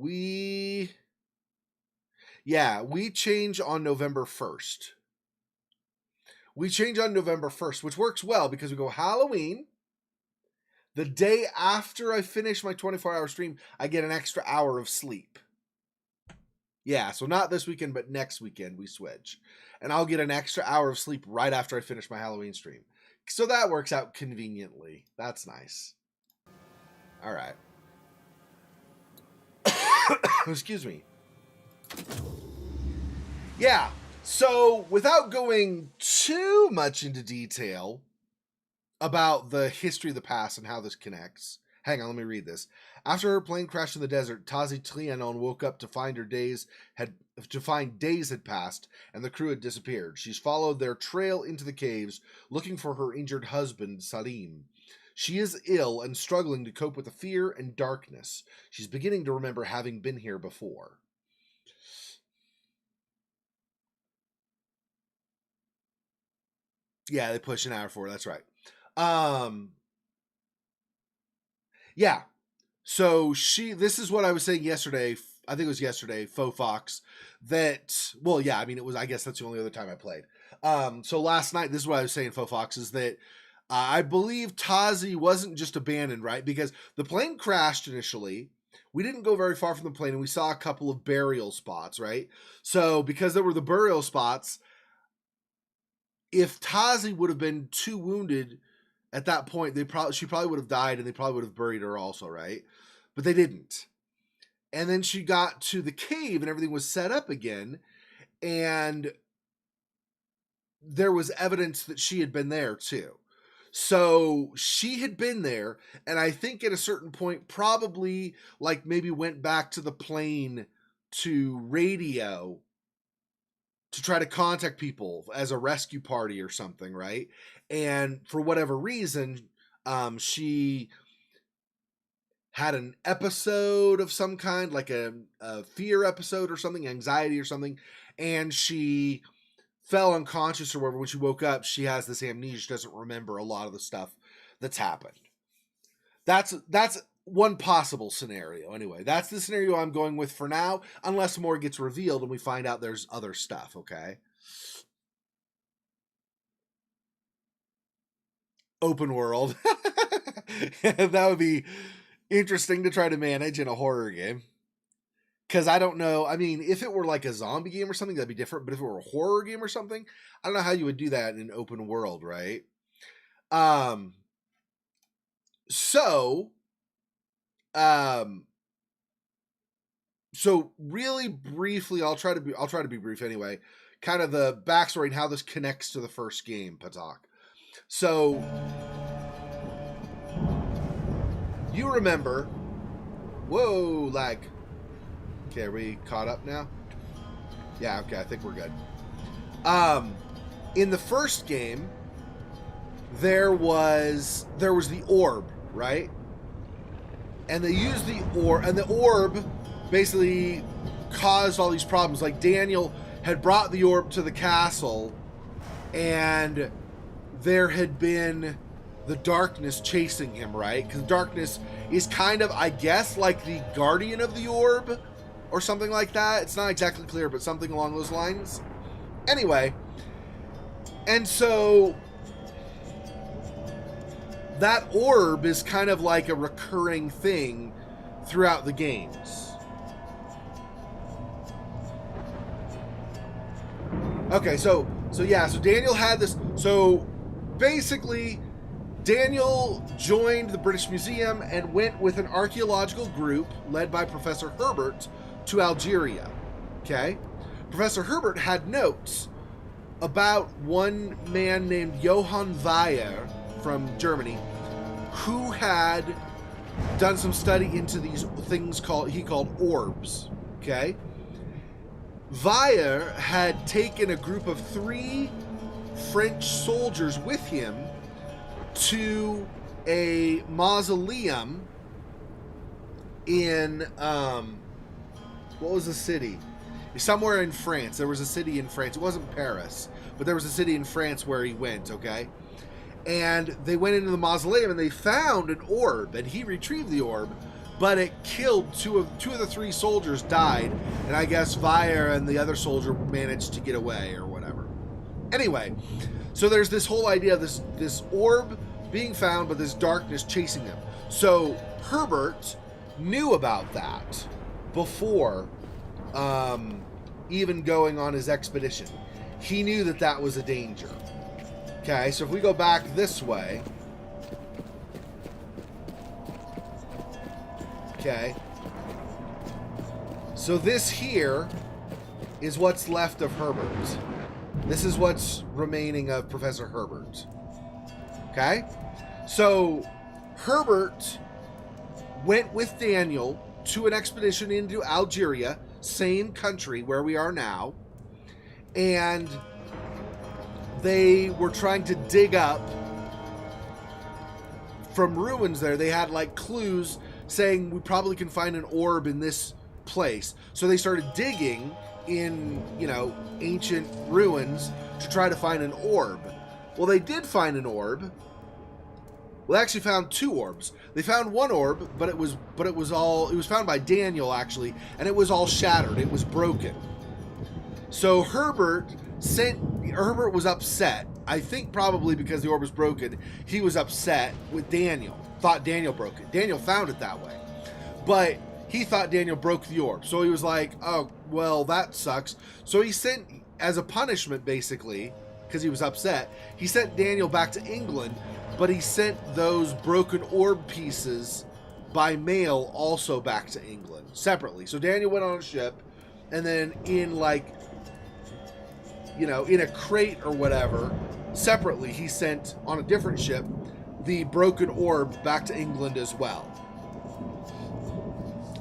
we change on November 1st. We change on November 1st, which works well because we go Halloween. The day after I finish my 24-hour stream, I get an extra hour of sleep. Yeah, so not this weekend, but next weekend we switch. And I'll get an extra hour of sleep right after I finish my Halloween stream. So that works out conveniently. That's nice. All right. Excuse me. Yeah, so without going too much into detail about the history of the past and how this connects. Hang on, let me read this. After her plane crashed in the desert, Tasi Trianon woke up to find days had passed and the crew had disappeared. She's followed their trail into the caves, looking for her injured husband, Salim. She is ill and struggling to cope with the fear and darkness. She's beginning to remember having been here before. Yeah, they push an hour for it. That's right. Yeah. So this is what I was saying yesterday. I think it was yesterday, Faux Fox, that, well, yeah, I mean, it was, I guess that's the only other time I played. So last night, this is what I was saying, Faux Fox, is that I believe Tasi wasn't just abandoned, right? Because the plane crashed initially. We didn't go very far from the plane, and we saw a couple of burial spots, right? So because there were the burial spots, if Tasi would have been too wounded at that point, she probably would have died, and they probably would have buried her also, right? But they didn't. And then she got to the cave, and everything was set up again, and there was evidence that she had been there too. So she had been there, and I think at a certain point, probably like maybe went back to the plane to radio to try to contact people as a rescue party or something, right? And for whatever reason, she had an episode of some kind, like a fear episode or something, anxiety or something, and she fell unconscious or whatever. When she woke up, she has this amnesia. She doesn't remember a lot of the stuff that's happened. That's one possible scenario. Anyway, that's the scenario I'm going with for now, unless more gets revealed and we find out there's other stuff, okay? Open world. That would be interesting to try to manage in a horror game. Because I don't know, I mean, if it were like a zombie game or something, that'd be different. But if it were a horror game or something, I don't know how you would do that in an open world, right? So really briefly, I'll try to be brief anyway. Kind of the backstory and how this connects to the first game, Patak. So you remember, whoa, lag. Okay, are we caught up now? Yeah, okay, I think we're good. In the first game, there was the orb, right? And they used the orb, and the orb basically caused all these problems. Like Daniel had brought the orb to the castle, and there had been the darkness chasing him, right? Because darkness is kind of, I guess, like the guardian of the orb, or something like that. It's not exactly clear, but something along those lines. Anyway, and so that orb is kind of like a recurring thing throughout the games. Okay, so Daniel had this. So basically, Daniel joined the British Museum and went with an archaeological group led by Professor Herbert to Algeria. Okay? Professor Herbert had notes about one man named Johann Weyer from Germany who had done some study into these things he called orbs. Okay? Weyer had taken a group of 3 French soldiers with him to a mausoleum in what was the city? Somewhere in France. There was a city in France. It wasn't Paris, but there was a city in France where he went, okay? And they went into the mausoleum and they found an orb, and he retrieved the orb, but it killed two of the three soldiers died, and I guess Vire and the other soldier managed to get away or whatever. Anyway, so there's this whole idea of this orb being found, but this darkness chasing them. So Herbert knew about that before even going on his expedition. He knew that that was a danger. Okay, so if we go back this way. Okay. So this here is what's left of Herbert. This is what's remaining of Professor Herbert. Okay? So Herbert went with Daniel to an expedition into Algeria, same country where we are now, and they were trying to dig up from ruins there. They had like clues saying we probably can find an orb in this place. So they started digging in, you know, ancient ruins to try to find an orb. Well, they did find an orb. Well, they actually found two orbs. They found one orb, but it was found by Daniel actually, and it was all shattered. It was broken. So Herbert was upset. I think probably because the orb was broken, he was upset with Daniel. Thought Daniel broke it. Daniel found it that way. But he thought Daniel broke the orb. So he was like, oh, well, that sucks. So he sent, as a punishment, basically, because he was upset, he sent Daniel back to England, but he sent those broken orb pieces by mail also back to England, separately. So Daniel went on a ship, and then in, like, you know, in a crate or whatever, separately, he sent, on a different ship, the broken orb back to England as well.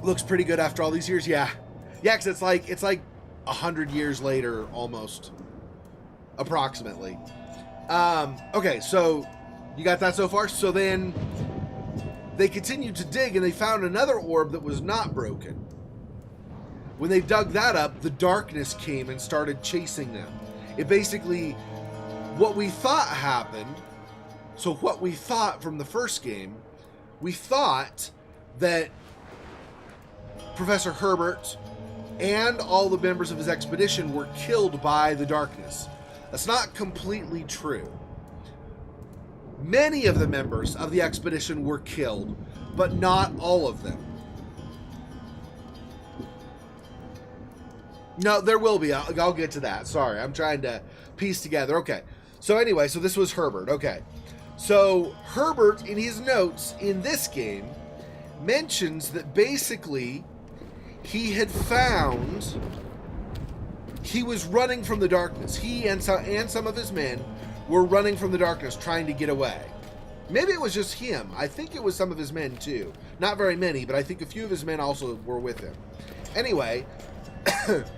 Looks pretty good after all these years. Yeah, because it's like 100 years later, almost, approximately. Okay, so you got that so far. So then they continued to dig, and they found another orb that was not broken. When they dug that up, the darkness came and started chasing them. It basically, what we thought happened. So what we thought from the first game, we thought that Professor Herbert and all the members of his expedition were killed by the darkness. That's not completely true. Many of the members of the expedition were killed, but not all of them. No, there will be. I'll get to that. Sorry, I'm trying to piece together. Okay. So anyway, so this was Herbert. Okay. So Herbert, in his notes in this game, mentions that basically he had found, he was running from the darkness. He and some of his men were running from the darkness, trying to get away. Maybe it was just him. I think it was some of his men too. Not very many, but I think a few of his men also were with him. Anyway,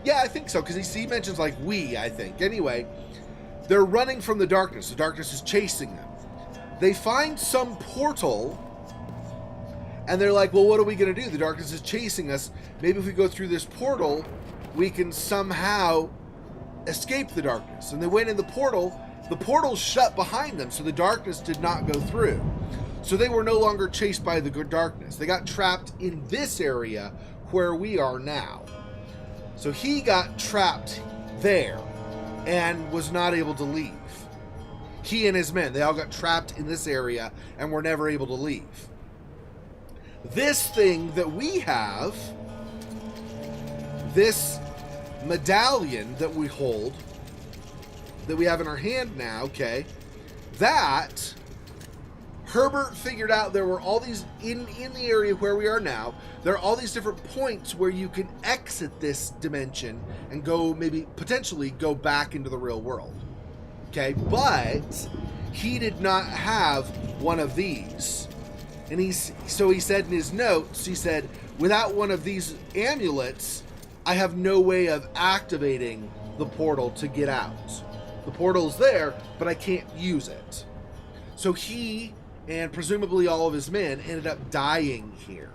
yeah, I think so, because he mentions like we, I think. Anyway, they're running from the darkness. The darkness is chasing them. They find some portal, and they're like, well, what are we going to do? The darkness is chasing us. Maybe if we go through this portal, we can somehow escape the darkness. And they went in the portal. The portal shut behind them, so the darkness did not go through. So they were no longer chased by the darkness. They got trapped in this area where we are now. So he got trapped there and was not able to leave. He and his men, they all got trapped in this area and were never able to leave. This thing that we have, this medallion that we hold, that we have in our hand now, okay, that Herbert figured out there were all these, in the area where we are now, there are all these different points where you can exit this dimension and go, maybe, potentially go back into the real world. Okay, but he did not have one of these. And so he said in his notes, he said, without one of these amulets, I have no way of activating the portal to get out. The portal's there, but I can't use it. So he, and presumably all of his men, ended up dying here.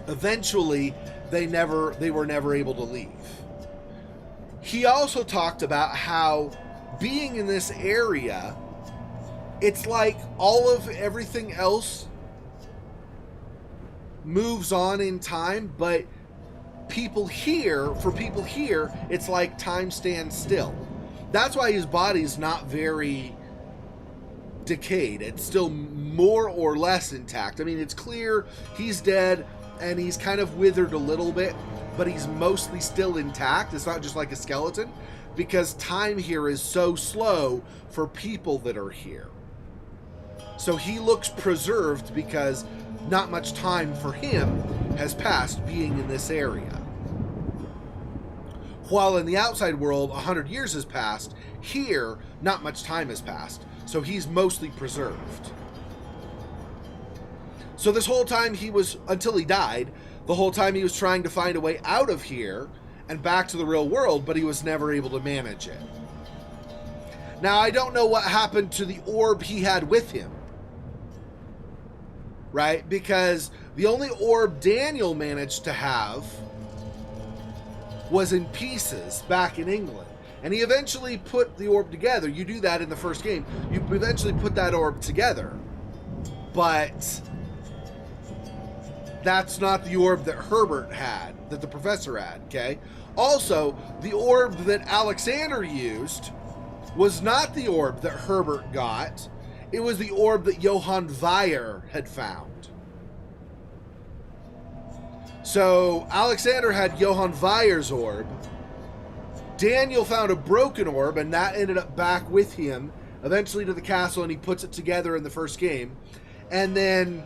Eventually, they were never able to leave. He also talked about how being in this area, it's like all of everything else moves on in time, but for people here, it's like time stands still. That's why his body's not very decayed. It's still more or less intact. I mean, it's clear he's dead and he's kind of withered a little bit, but he's mostly still intact. It's not just like a skeleton, because time here is so slow for people that are here. So he looks preserved because not much time for him has passed being in this area. While in the outside world, 100 years has passed, here, not much time has passed. So he's mostly preserved. So this whole time until he died, the whole time he was trying to find a way out of here and back to the real world, but he was never able to manage it. Now, I don't know what happened to the orb he had with him. Right? Because the only orb Daniel managed to have was in pieces back in England. And he eventually put the orb together. You do that in the first game. You eventually put that orb together. But that's not the orb that Herbert had, that the professor had, okay? Also, the orb that Alexander used was not the orb that Herbert got. It was the orb that Johann Weyer had found. So Alexander had Johann Weyer's orb. Daniel found a broken orb, and that ended up back with him eventually to the castle, and he puts it together in the first game. And then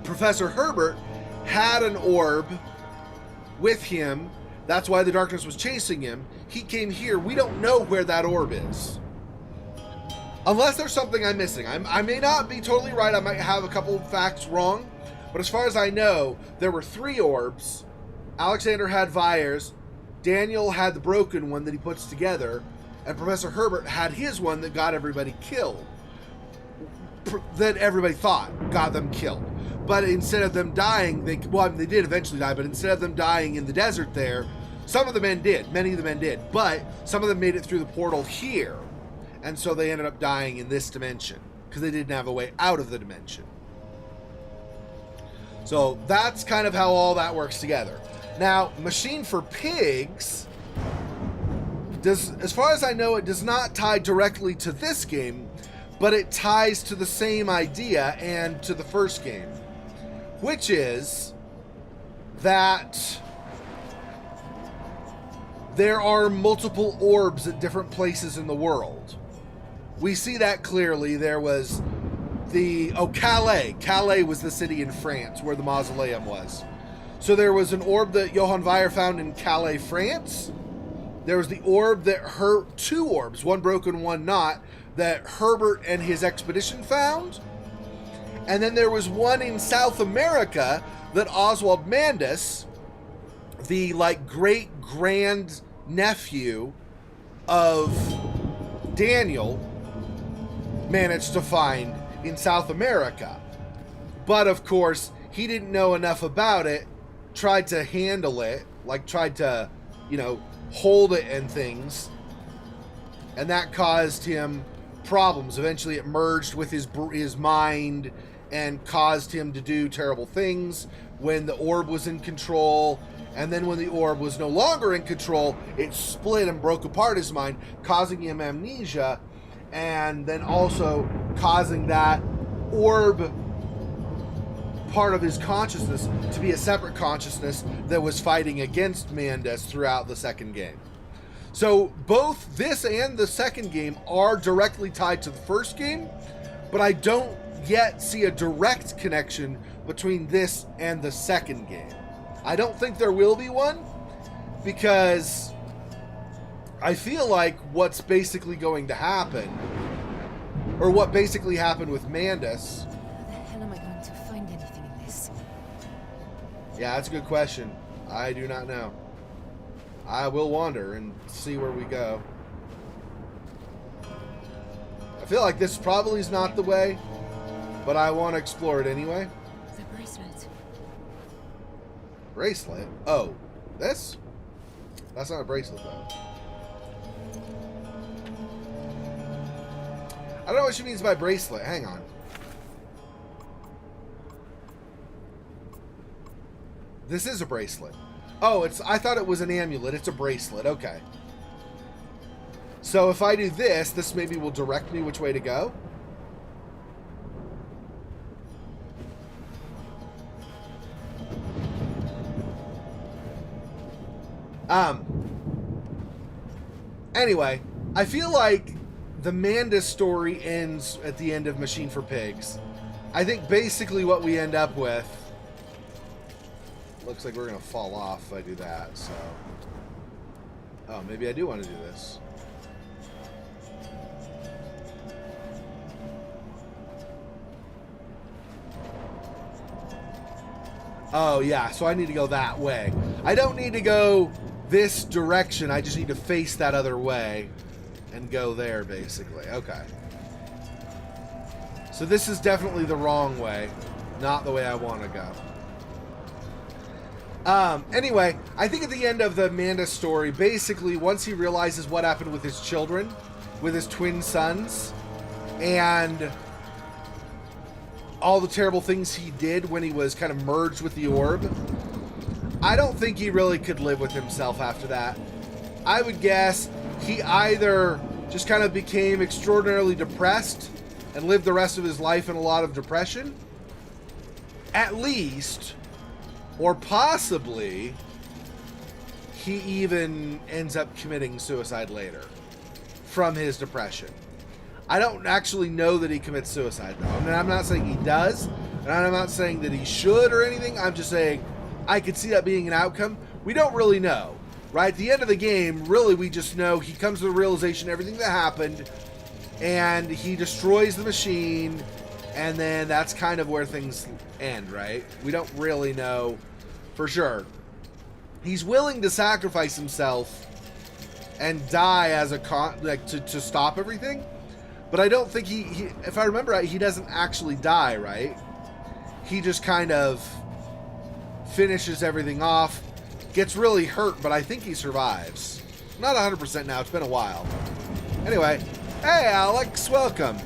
Professor Herbert had an orb with him. That's why the darkness was chasing him. He came here. We don't know where that orb is. Unless there's something I'm missing. I may not be totally right. I might have a couple facts wrong. But as far as I know, there were 3 orbs. Alexander had Weyer's. Daniel had the broken one that he puts together. And Professor Herbert had his one that got everybody killed. That everybody thought got them killed. But instead of them dying, they did eventually die, but instead of them dying in the desert there, some of the men did. Many of the men did. But some of them made it through the portal here. And so they ended up dying in this dimension because they didn't have a way out of the dimension. So that's kind of how all that works together. Now, Machine for Pigs, as far as I know, it does not tie directly to this game, but it ties to the same idea and to the first game, which is that there are multiple orbs at different places in the world. We see that clearly. There was Calais. Calais was the city in France where the mausoleum was. So there was an orb that Johann Weyer found in Calais, France. There was the orb that 2 orbs, one broken, one not, that Herbert and his expedition found. And then there was one in South America that Oswald Mandus, the great grand nephew of Daniel, managed to find in South America. But of course, he didn't know enough about it, tried to handle it, tried to, hold it and things. And that caused him problems. Eventually it merged with his mind and caused him to do terrible things when the orb was in control. And then when the orb was no longer in control, it split and broke apart his mind, causing him amnesia, and then also causing that orb part of his consciousness to be a separate consciousness that was fighting against Mandus throughout the second game. So both this and the second game are directly tied to the first game, but I don't yet see a direct connection between this and the second game. I don't think there will be one, because I feel like what's basically going to happen, or what basically happened with Mandus. How the hell am I going to find anything in this? Yeah, that's a good question. I do not know. I will wander and see where we go. I feel like this probably is not the way, but I want to explore it anyway. The bracelet. Bracelet? Oh, this? That's not a bracelet, though. I don't know what she means by bracelet. Hang on. This is a bracelet. Oh, I thought it was an amulet. It's a bracelet. Okay. So if I do this, this maybe will direct me which way to go. Anyway, I feel like the Manda story ends at the end of Machine for Pigs. I think basically what we end up with... Looks like we're going to fall off if I do that, so... Oh, maybe I do want to do this. Oh, yeah, so I need to go that way. I don't need to go this direction. I just need to face that other way and go there, basically. Okay. So this is definitely the wrong way, not the way I want to go. Anyway, I think at the end of the Manda story, basically, once he realizes what happened with his children, with his twin sons, and all the terrible things he did when he was kind of merged with the orb, I don't think he really could live with himself after that. I would guess he either just kind of became extraordinarily depressed and lived the rest of his life in a lot of depression, at least, or possibly he even ends up committing suicide later from his depression. I don't actually know that he commits suicide, though. I mean, I'm not saying he does, and I'm not saying that he should or anything. I'm just saying I could see that being an outcome. We don't really know, right? At the end of the game, really, we just know he comes to the realization of everything that happened, and he destroys the machine, and then that's kind of where things end, right? We don't really know for sure. He's willing to sacrifice himself and die as a to stop everything. But I don't think he, if I remember right, he doesn't actually die, right? He just kind of finishes everything off, gets really hurt, but I think he survives. Not 100% now, it's been a while. Anyway, hey Alex, welcome.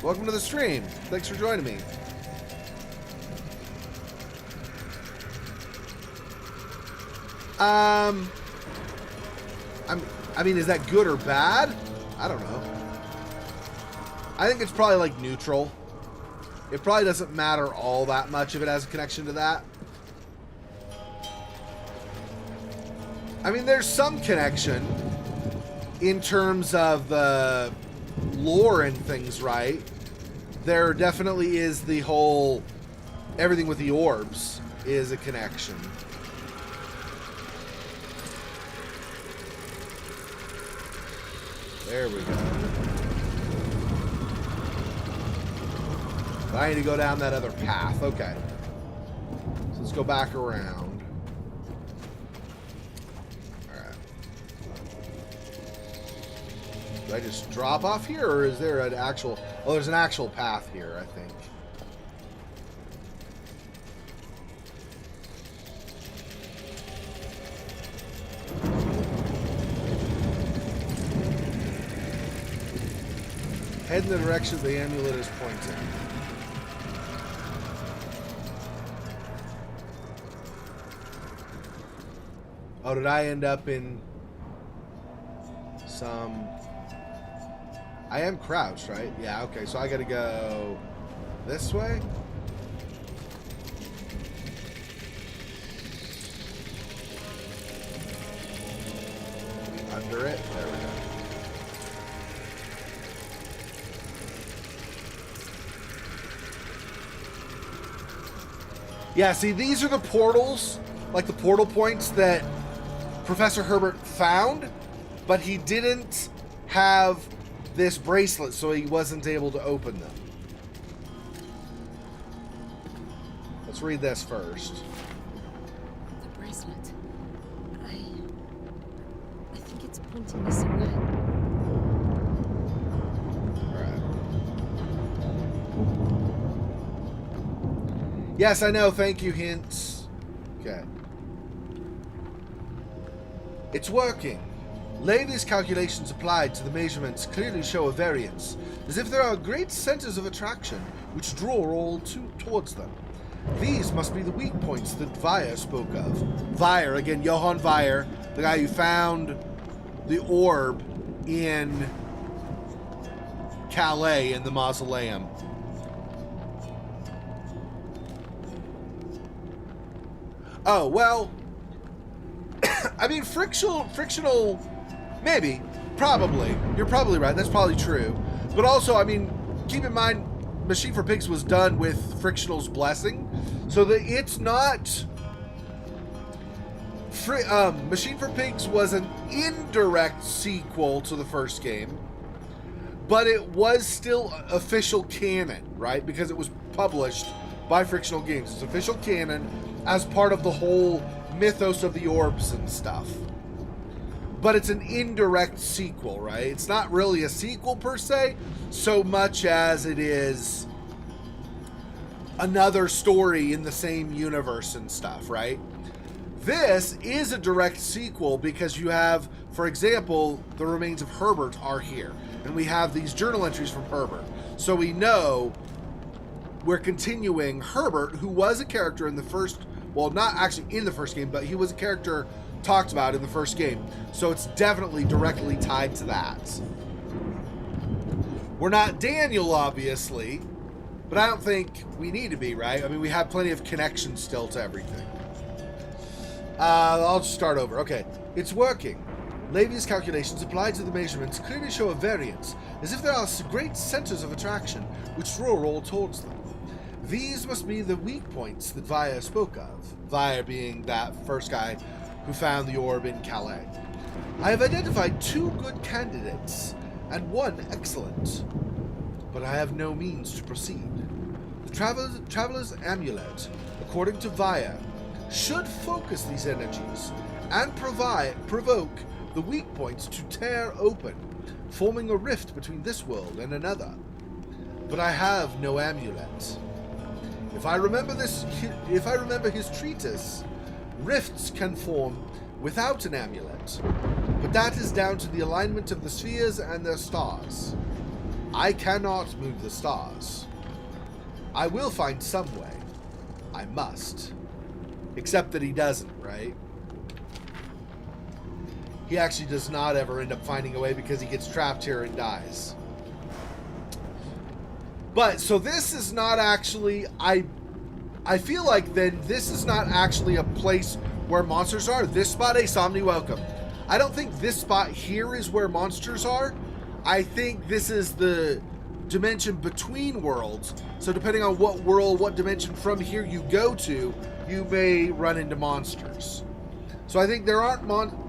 Welcome to the stream. Thanks for joining me. I mean, is that good or bad? I don't know. I think it's probably like neutral. It probably doesn't matter all that much if it has a connection to that. I mean, there's some connection in terms of the lore and things, right? There definitely is the whole everything with the orbs is a connection. There we go. I need to go down that other path. Okay. So let's go back around. Alright. Do I just drop off here, or is there an actual... Oh, there's an actual path here, I think. Head in the direction the amulet is pointing. Oh, did I end up in some... I am crouched, right? Yeah, okay, so I gotta go this way? Under it? There we go. Yeah, see, these are the portals, like the portal points that Professor Herbert found, but he didn't have this bracelet, so he wasn't able to open them. Let's read this first. The bracelet. I think it's pointing me somewhere. Alright. Yes, I know, thank you, hints. Okay. It's working. Lady's calculations applied to the measurements clearly show a variance, as if there are great centers of attraction which draw all towards them. These must be the weak points that Vire spoke of. Vire, again, Johann Vire, the guy who found the orb in Calais in the mausoleum. Oh, well, I mean, frictional, maybe, probably. You're probably right. That's probably true. But also, I mean, keep in mind, Machine for Pigs was done with Frictional's blessing, so that it's not... Machine for Pigs was an indirect sequel to the first game, but it was still official canon, right? Because it was published by Frictional Games. It's official canon as part of the whole mythos of the orbs and stuff. But it's an indirect sequel, right? It's not really a sequel per se, so much as it is another story in the same universe and stuff, right? This is a direct sequel because you have, for example, the remains of Herbert are here. And we have these journal entries from Herbert. So we know we're continuing Herbert, who was a character in the first, well, not actually in the first game, but he was a character talked about in the first game. So it's definitely directly tied to that. We're not Daniel, obviously, but I don't think we need to be, right? I mean, we have plenty of connections still to everything. I'll just start over. Okay, it's working. Levy's calculations applied to the measurements clearly show a variance, as if there are great centers of attraction which draw all towards them. These must be the weak points that Vire spoke of. Vire being that first guy who found the orb in Calais. I have identified 2 good candidates, and 1 excellent, but I have no means to proceed. The Traveler's Amulet, according to Vire, should focus these energies and provoke the weak points to tear open, forming a rift between this world and another. But I have no amulet. If I remember his treatise, rifts can form without an amulet, but that is down to the alignment of the spheres and their stars. I cannot move the stars. I will find some way. I must. Except that he doesn't, right? He actually does not ever end up finding a way because he gets trapped here and dies. But, so this is not actually... I feel like then this is not actually a place where monsters are. This spot, Somni, welcome. I don't think this spot here is where monsters are. I think this is the dimension between worlds. So depending on what world, what dimension from here you go to, you may run into monsters. So I think there aren't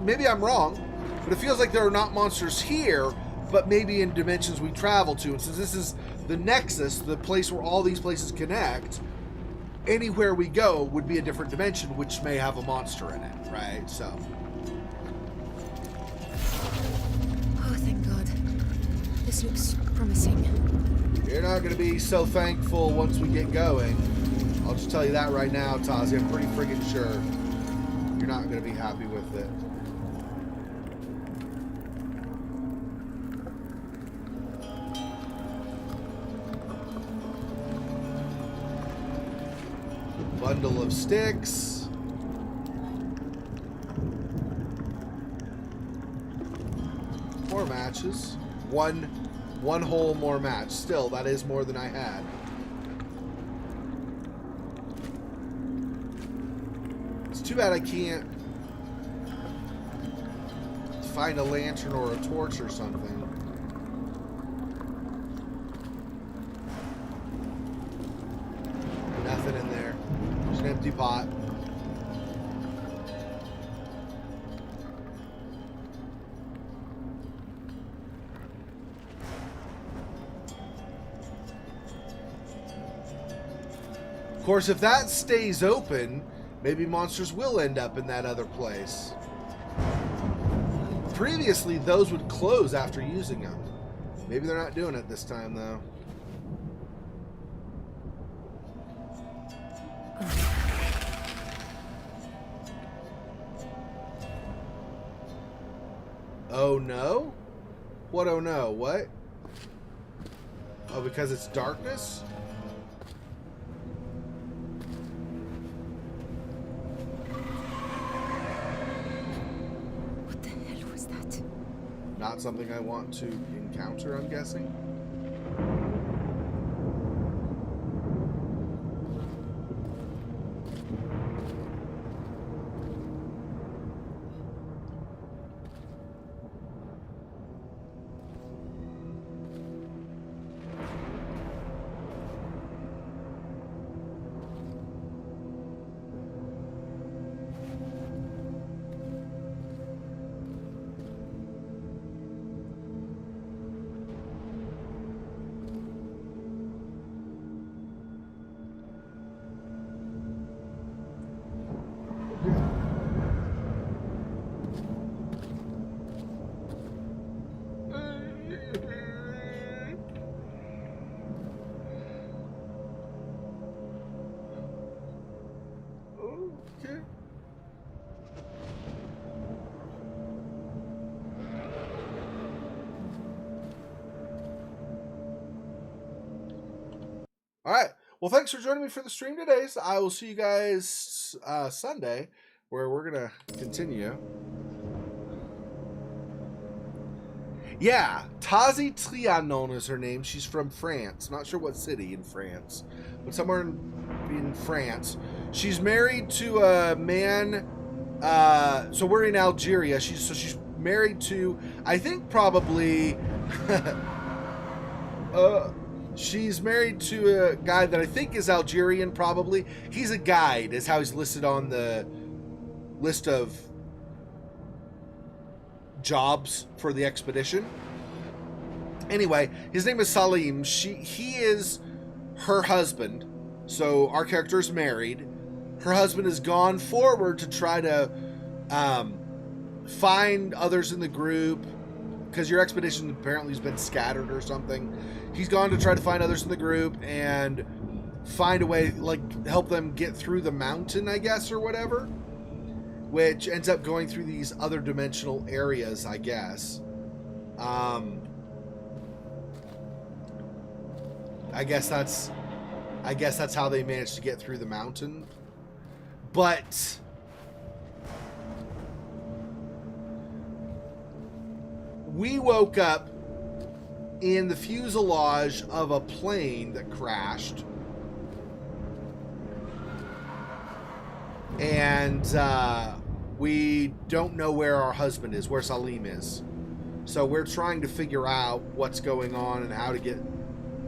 maybe I'm wrong, but it feels like there are not monsters here, but maybe in dimensions we travel to. And since this is the nexus, the place where all these places connect, anywhere we go would be a different dimension, which may have a monster in it, right? So. Oh, thank God. This looks promising. You're not going to be so thankful once we get going. I'll just tell you that right now, Tasi. I'm pretty friggin' sure you're not going to be happy with it. Bundle of sticks. More matches. One whole more match. Still, that is more than I had. It's too bad I can't find a lantern or a torch or something. Nothing in there. There's an empty pot. Of course, if that stays open, maybe monsters will end up in that other place. Previously, those would close after using them. Maybe they're not doing it this time, though. Oh no? What oh no? What? Oh, because it's darkness? not something I want to encounter, I'm guessing. All right. Well, thanks for joining me for the stream today. So I will see you guys Sunday, where we're going to continue. Yeah, Tasi Trianon is her name. She's from France. Not sure what city in France, but somewhere in France. She's married to a man. So we're in Algeria. She's married to, I think, probably. She's married to a guy that I think is Algerian, probably. He's a guide, is how he's listed on the list of jobs for the expedition. Anyway, his name is Salim. He is her husband. So our character is married. Her husband has gone forward to try to find others in the group, because your expedition apparently has been scattered or something. He's gone to try to find others in the group and find a way, like, help them get through the mountain, I guess, or whatever, which ends up going through these other dimensional areas, I guess. I guess that's how they managed to get through the mountain. But we woke up in the fuselage of a plane that crashed. And we don't know where our husband is, where Salim is. So we're trying to figure out what's going on and how to get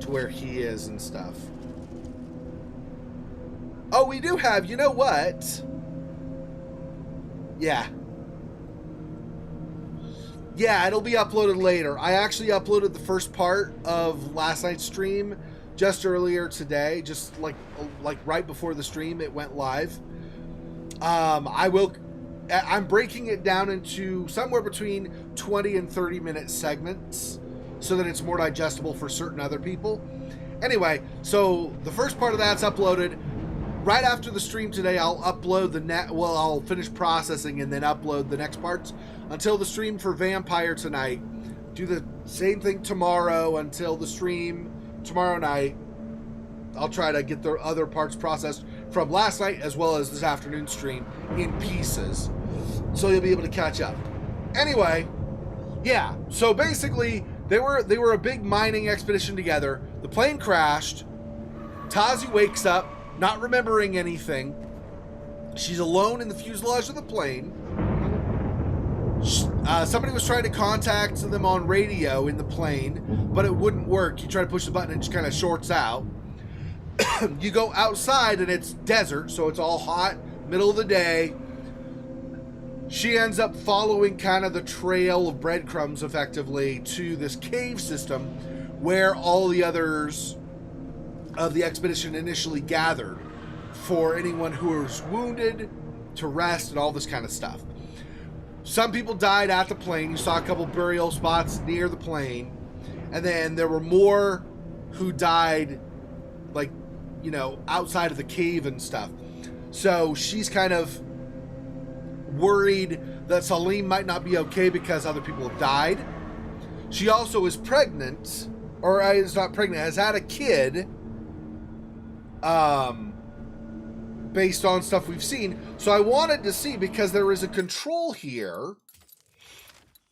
to where he is and stuff. Oh, we do have, you know what? Yeah. Yeah, it'll be uploaded later. I actually uploaded the first part of last night's stream just earlier today, just like right before the stream it went live. I'm breaking it down into somewhere between 20 and 30 minute segments so that it's more digestible for certain other people. Anyway, so the first part of that's uploaded. Right after the stream today, I'll upload I'll finish processing and then upload the next parts until the stream for Vampire tonight. Do the same thing tomorrow until the stream tomorrow night. I'll try to get the other parts processed from last night as well as this afternoon stream in pieces, so you'll be able to catch up. Anyway, yeah, so basically they were a big mining expedition together. The plane crashed. Tasi wakes up not remembering anything. She's alone in the fuselage of the plane. Somebody was trying to contact them on radio in the plane, but it wouldn't work. You try to push the button and it just kind of shorts out. You go outside and it's desert, so it's all hot, middle of the day. She ends up following kind of the trail of breadcrumbs, effectively, to this cave system where all the others of the expedition initially gathered for anyone who was wounded to rest and all this kind of stuff. Some people died at the plane. You saw a couple burial spots near the plane. And then there were more who died, like, you know, outside of the cave and stuff. So she's kind of worried that Salim might not be okay because other people have died. She also is pregnant, or is not pregnant, has had a kid, based on stuff we've seen. So I wanted to see, because there is a control here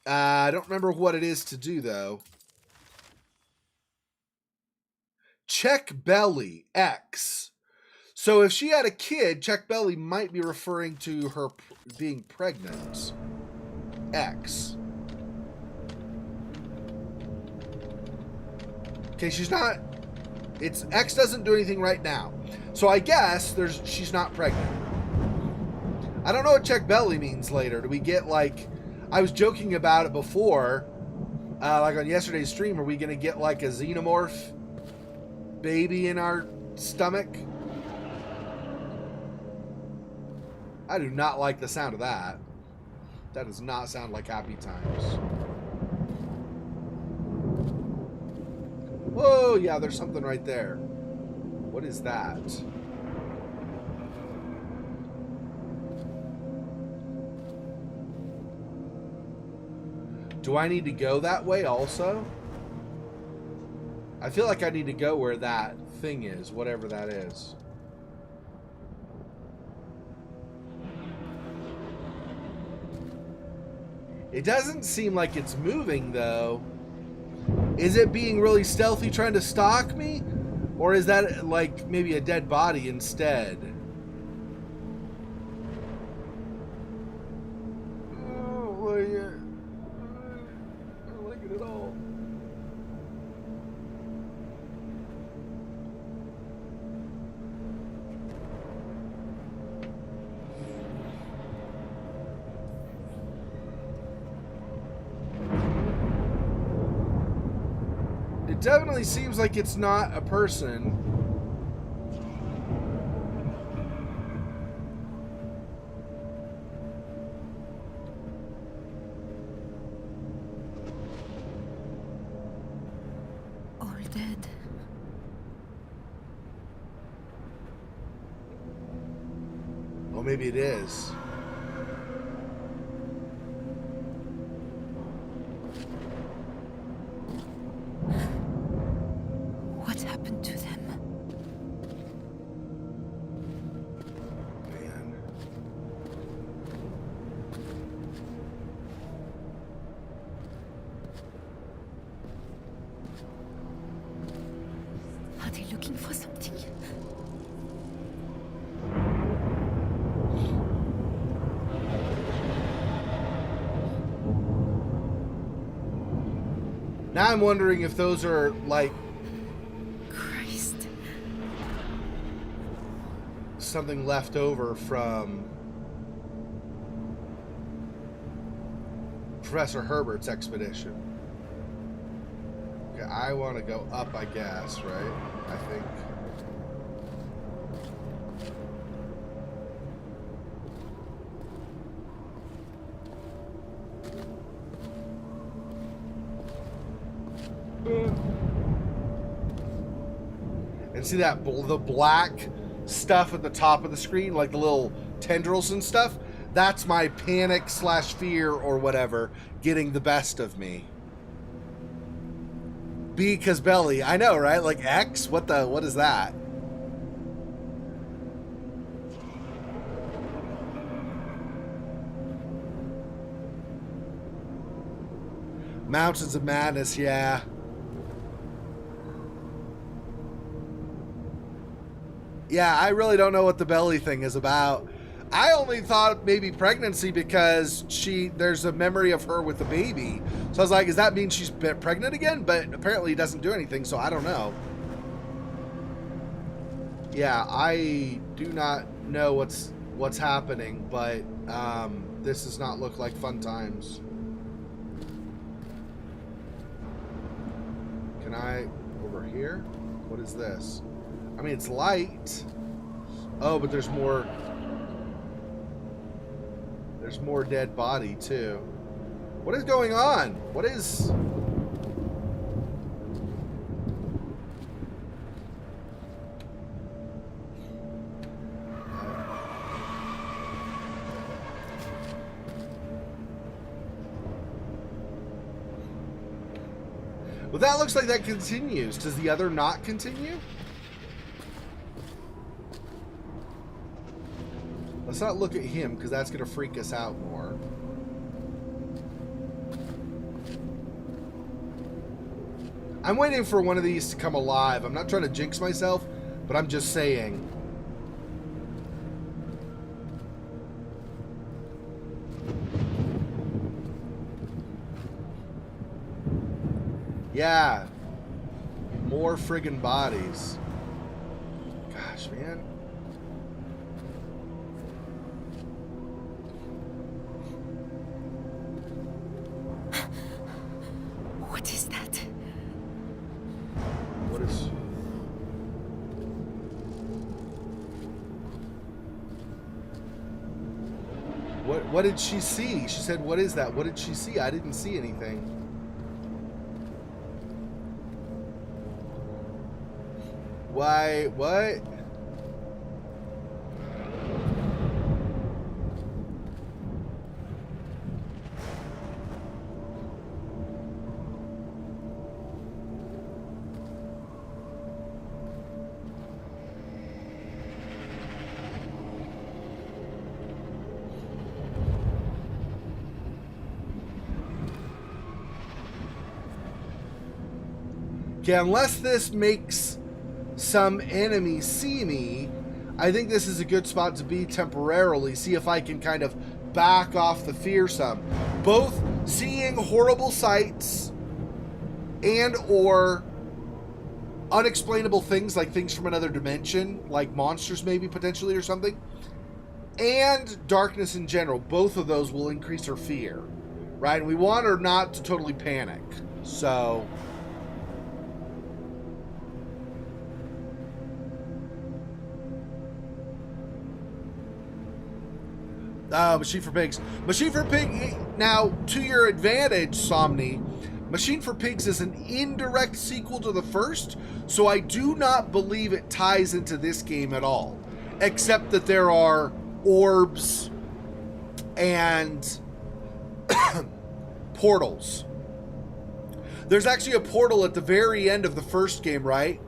I don't remember what it is to do, though. Check belly, X. So if she had a kid, check belly might be referring to her being pregnant. X. Okay, she's not... It's X doesn't do anything right now. So I guess she's not pregnant. I don't know what check belly means later. Do we get, like... I was joking about it before, like on yesterday's stream. Are we going to get, like, a xenomorph baby in our stomach? I do not like the sound of that. That does not sound like happy times. Whoa, yeah, there's something right there. What is that? Do I need to go that way also? I feel like I need to go where that thing is, whatever that is. It doesn't seem like it's moving, though. Is it being really stealthy trying to stalk me? Or is that, like, maybe a dead body instead? Oh, yeah. I don't like it at all. It definitely seems like it's not a person. All dead. Oh, maybe it is. What happened to them? Man. Are they looking for something? Now I'm wondering if those are, like, Christ. something left over from Professor Herbert's expedition. Okay, I want to go up, I guess, right? I think. And see that the black stuff at the top of the screen, like the little tendrils and stuff? That's my panic / fear or whatever getting the best of me. B because belly. I know, right? Like X? What is that? Mountains of Madness, yeah. Yeah, I really don't know what the belly thing is about. I only thought maybe pregnancy because there's a memory of her with the baby. So I was like, does that mean she's pregnant again? But apparently it doesn't do anything, so I don't know. Yeah, I do not know what's happening, but this does not look like fun times. Can I over here? What is this? I mean, it's light. Oh, but there's more. There's more dead body, too. What is going on? What is... Well, that looks like that continues. Does the other not continue? Let's not look at him, because that's going to freak us out more. I'm waiting for one of these to come alive. I'm not trying to jinx myself, but I'm just saying. Yeah. More friggin' bodies. Gosh, man. What is that? What is... What did she see? She said, what is that? What did she see? I didn't see anything. Why? What? Okay, unless this makes some enemy see me, I think this is a good spot to be temporarily. See if I can kind of back off the fear some. Both seeing horrible sights and or unexplainable things, like things from another dimension, like monsters maybe potentially or something, and darkness in general. Both of those will increase her fear, right? And we want her not to totally panic. So... Machine for Pigs. Machine for Pigs, now, to your advantage, Somni, Machine for Pigs is an indirect sequel to the first, so I do not believe it ties into this game at all. Except that there are orbs and portals. There's actually a portal at the very end of the first game, right?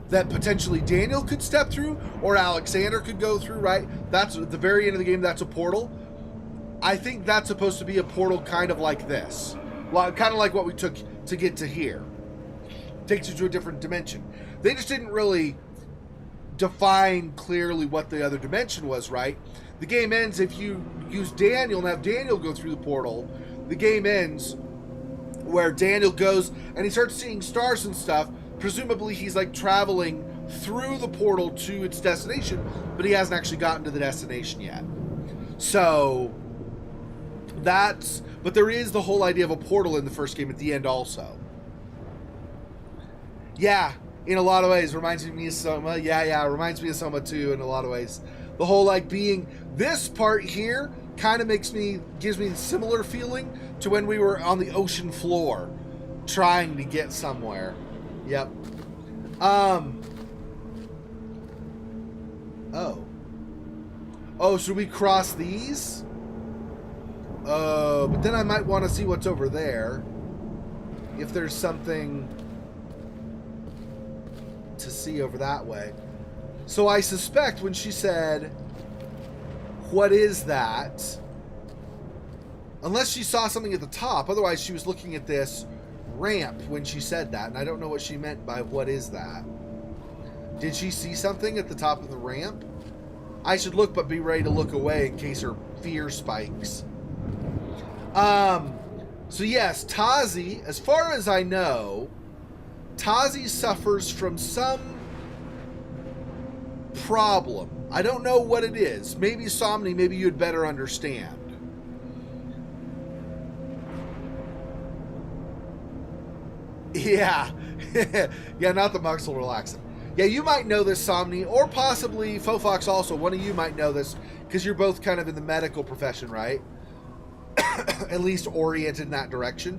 That potentially Daniel could step through, or Alexander could go through, right? That's at the very end of the game, that's a portal. I think that's supposed to be a portal kind of like this. Kind of like what we took to get to here. Takes you to a different dimension. They just didn't really define clearly what the other dimension was, right? The game ends if you use Daniel and have Daniel go through the portal. The game ends where Daniel goes and he starts seeing stars and stuff. Presumably he's like traveling through the portal to its destination, but he hasn't actually gotten to the destination yet. So that's, but there is the whole idea of a portal in the first game at the end also. Yeah, in a lot of ways reminds me of Soma. Yeah, reminds me of Soma too in a lot of ways. The whole like being, this part here kind of gives me a similar feeling to when we were on the ocean floor trying to get somewhere. Yep. Oh, should we cross these? But then I might want to see what's over there. If there's something to see over that way. So I suspect when she said, what is that? Unless she saw something at the top. Otherwise, she was looking at this ramp when she said that. And I don't know what she meant by what is that. Did she see something at the top of the ramp? I should look, but be ready to look away in case her fear spikes. So yes, Tasi, as far as I know, Tasi suffers from some problem. I don't know what it is. Maybe Somni, maybe you'd better understand. Yeah. Yeah, not the muscle relaxant. Yeah, you might know this, Somni, or possibly Fofox also. One of you might know this, because you're both kind of in the medical profession, right? At least oriented in that direction.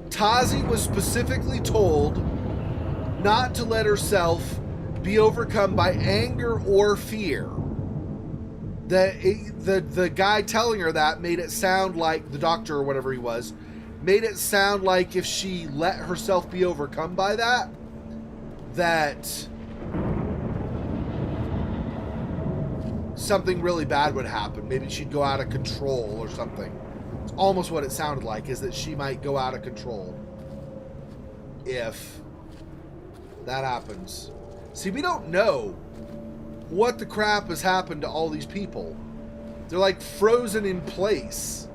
Tasi was specifically told not to let herself be overcome by anger or fear. The guy telling her that made it sound like, the doctor or whatever he was, made it sound like if she let herself be overcome by that something really bad would happen. Maybe she'd go out of control or something. It's almost what it sounded like, is that she might go out of control if that happens. See, we don't know what the crap has happened to all these people. They're like frozen in place.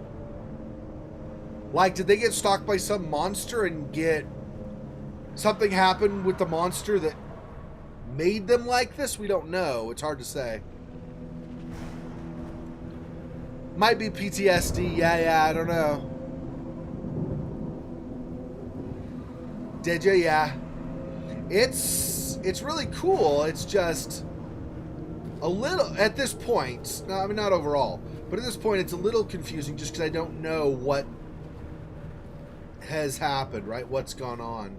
Like, did they get stalked by some monster and get something happen with the monster that made them like this? We don't know. It's hard to say. Might be PTSD. Yeah, I don't know. Did ya? Yeah. It's really cool. It's just a little, at this point, no, I mean, not overall, but at this point, it's a little confusing just because I don't know what has happened, right? What's gone on.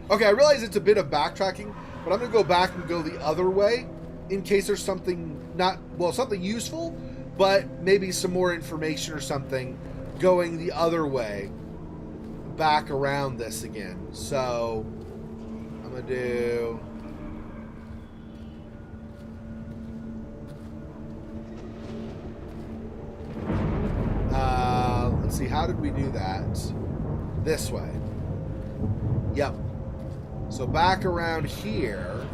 Okay, I realize it's a bit of backtracking, but I'm going to go back and go the other way in case there's something something useful, but maybe some more information or something going the other way back around this again. So I'm going to do... let's see, how did we do that? This way. Yep. So back around here.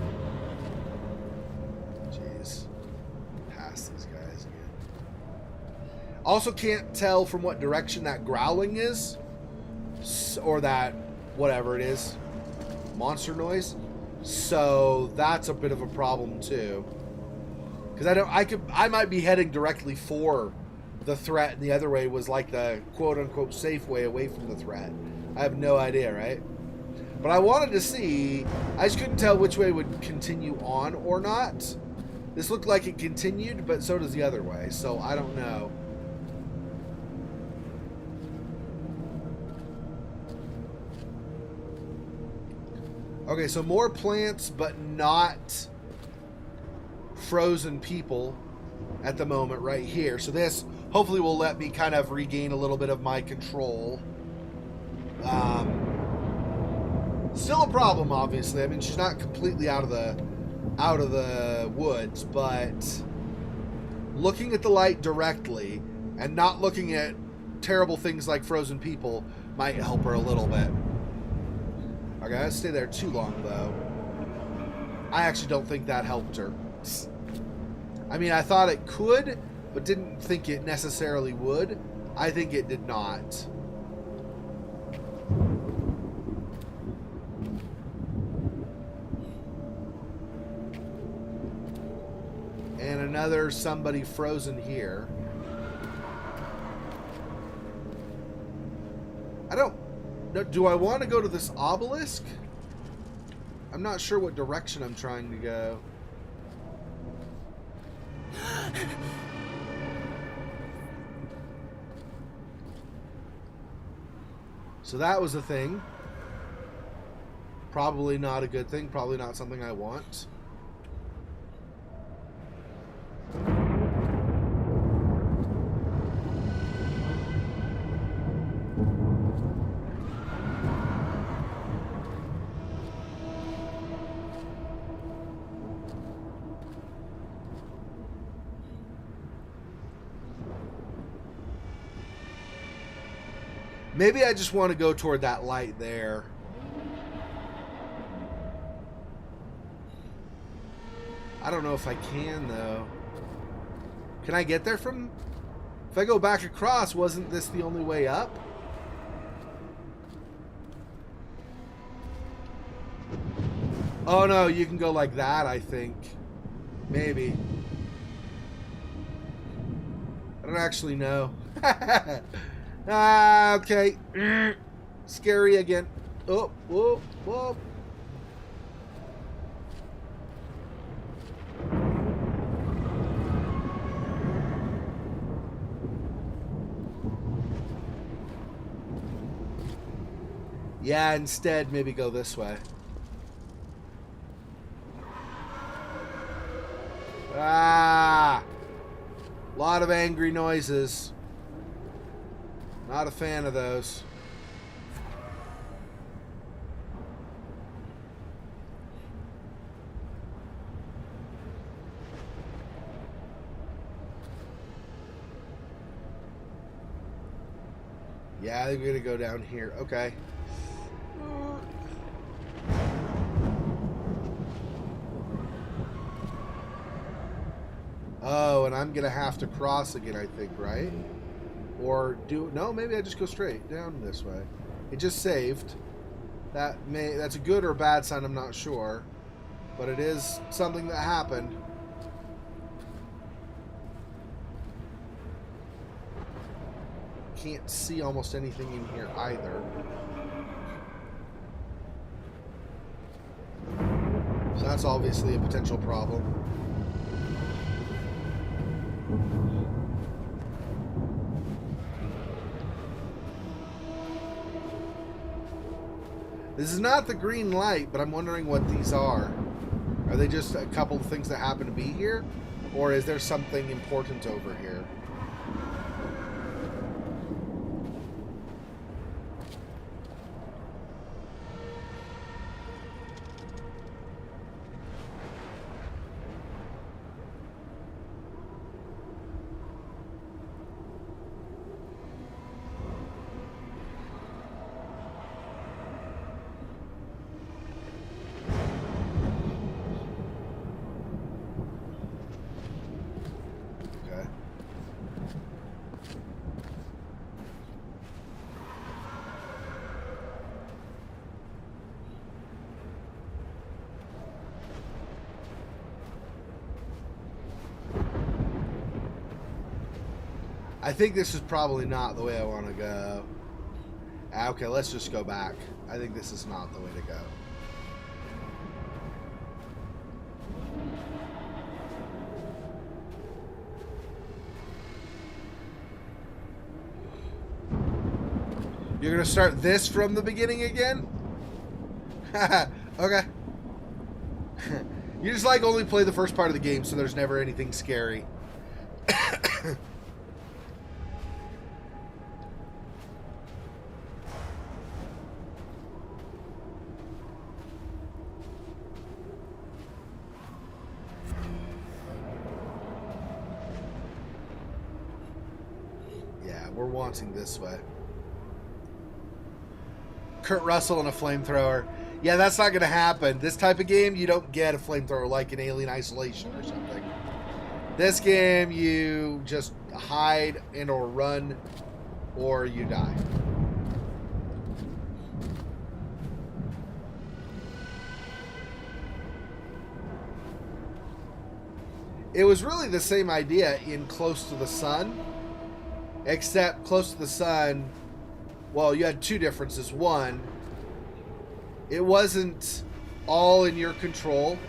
Jeez. Past these guys again. Also can't tell from what direction that growling is. Or that, whatever it is, monster noise. So that's a bit of a problem too. Because I might be heading directly for the threat, and the other way was like the quote-unquote safe way away from the threat. I have no idea, right? But I wanted to see, I just couldn't tell which way would continue on or not. This looked like it continued, but so does the other way, so I don't know. Okay, so more plants, but not frozen people at the moment right here. So this hopefully will let me kind of regain a little bit of my control. Still a problem, obviously. I mean, she's not completely out of the woods, but looking at the light directly and not looking at terrible things like frozen people might help her a little bit. Okay, I didn't stay there too long, though. I actually don't think that helped her. I mean, I thought it could, but didn't think it necessarily would. I think it did not. And another somebody frozen here. I don't... Do I want to go to this obelisk? I'm not sure what direction I'm trying to go. So that was a thing. Probably not a good thing. Probably not something I want. Maybe I just want to go toward that light there. I don't know if I can, though. Can I get there from... If I go back across, wasn't this the only way up? Oh, no, you can go like that, I think. Maybe. I don't actually know. Okay. Scary again. Oh, whoa, whoa. Yeah, instead, maybe go this way. Ah! A lot of angry noises. Not a fan of those. Yeah, I think we're gonna go down here. Okay. Oh, and I'm gonna have to cross again, I think, right? Or do no? Maybe I just go straight down this way. It just saved. That's a good or a bad sign. I'm not sure, but it is something that happened. Can't see almost anything in here either. So that's obviously a potential problem. This is not the green light, but I'm wondering what these are. Are they just a couple of things that happen to be here? Or is there something important over here? I think this is probably not the way I want to go. Okay, let's just go back. I think this is not the way to go. You're going to start this from the beginning again? Okay. You just like only play the first part of the game, so there's never anything scary. Yeah, we're wanting this way. Kurt Russell and a flamethrower. Yeah, that's not going to happen. This type of game, you don't get a flamethrower like in Alien Isolation or something. This game, you just hide and or run, or you die. It was really the same idea in Close to the Sun, except Close to the Sun, well, you had two differences. One, it wasn't all in your control.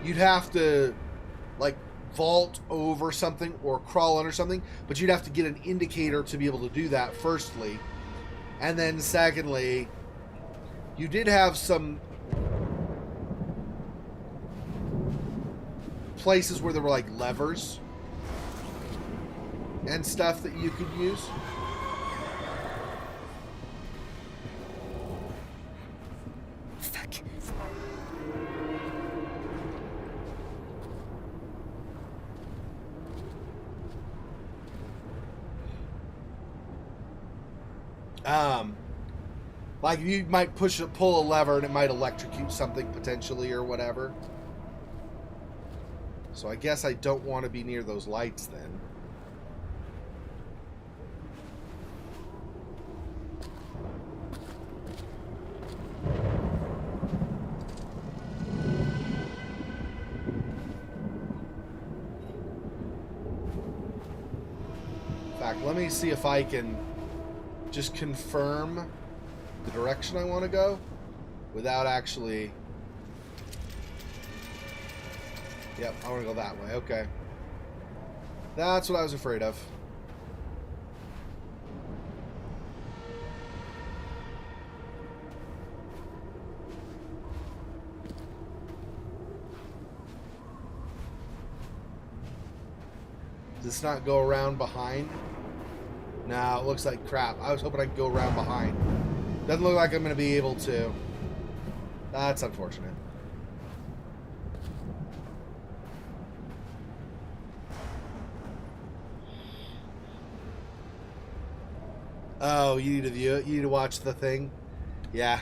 You'd have to, like, vault over something or crawl under something, but you'd have to get an indicator to be able to do that, firstly. And then, secondly, you did have some places where there were, like, levers and stuff that you could use. Fuck. Like you might pull a lever and it might electrocute something potentially or whatever. So I guess I don't want to be near those lights then. In fact, let me see if I can just confirm the direction I want to go without actually... Yep, I want to go that way. Okay. That's what I was afraid of. Does this not go around behind? No, it looks like crap. I was hoping I could go around behind. Doesn't look like I'm going to be able to. That's unfortunate. Oh, you need to view it? You need to watch the thing? Yeah.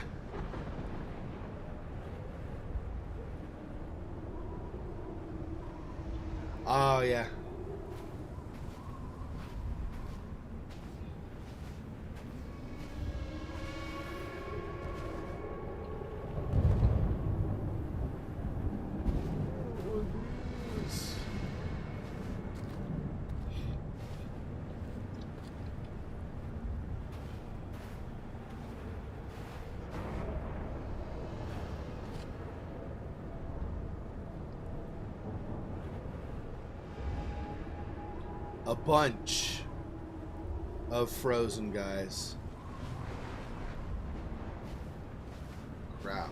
Oh, yeah. A bunch of frozen guys. Crap.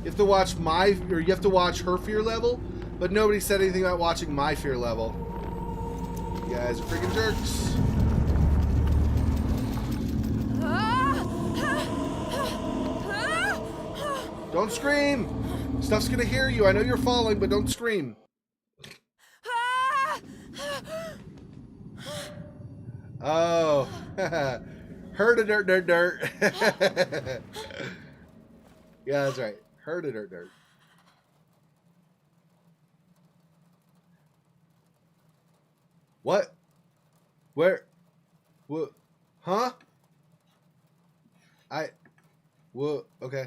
You have to watch you have to watch her fear level, but nobody said anything about watching my fear level. You guys are freaking jerks. Don't scream! Stuff's gonna hear you. I know you're falling, but don't scream. Oh. Heard a dirt, dirt, dirt. Yeah, that's right. Heard a dirt, dirt. What? Where? What? Huh? What? Okay.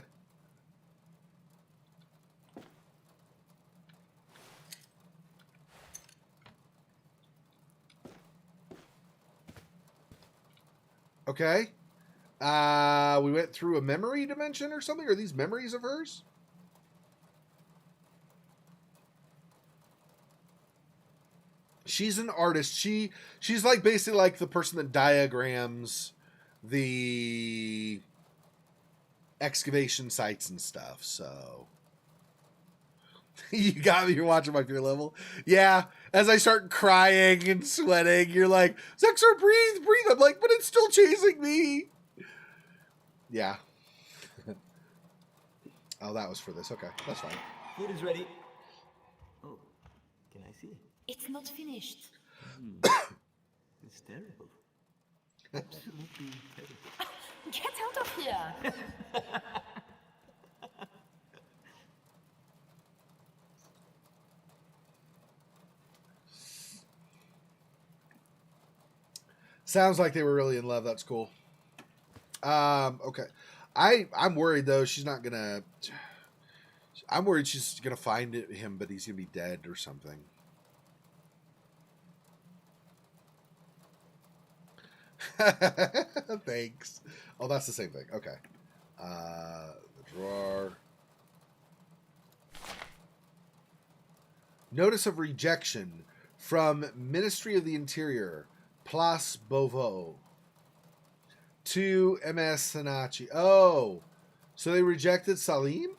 Okay. We went through a memory dimension or something? Are these memories of hers? She's an artist. She's like basically like the person that diagrams the excavation sites and stuff. So you got me. You're watching my fear level. Yeah. As I start crying and sweating, you're like, Xexor, breathe, breathe. I'm like, but it's still chasing me. Yeah. Oh, that was for this. Okay, that's fine. Food is ready. Oh, can I see? It's not finished. It's terrible. Absolutely terrible. Get out of here! Sounds like they were really in love. That's cool. Okay. I'm worried though. She's not gonna. I'm worried she's gonna find him, but he's gonna be dead or something. Thanks. Oh, that's the same thing. Okay. The drawer. Notice of rejection from Ministry of the Interior, Place Beauvau, to MS Sanachi. Oh, so they rejected Salim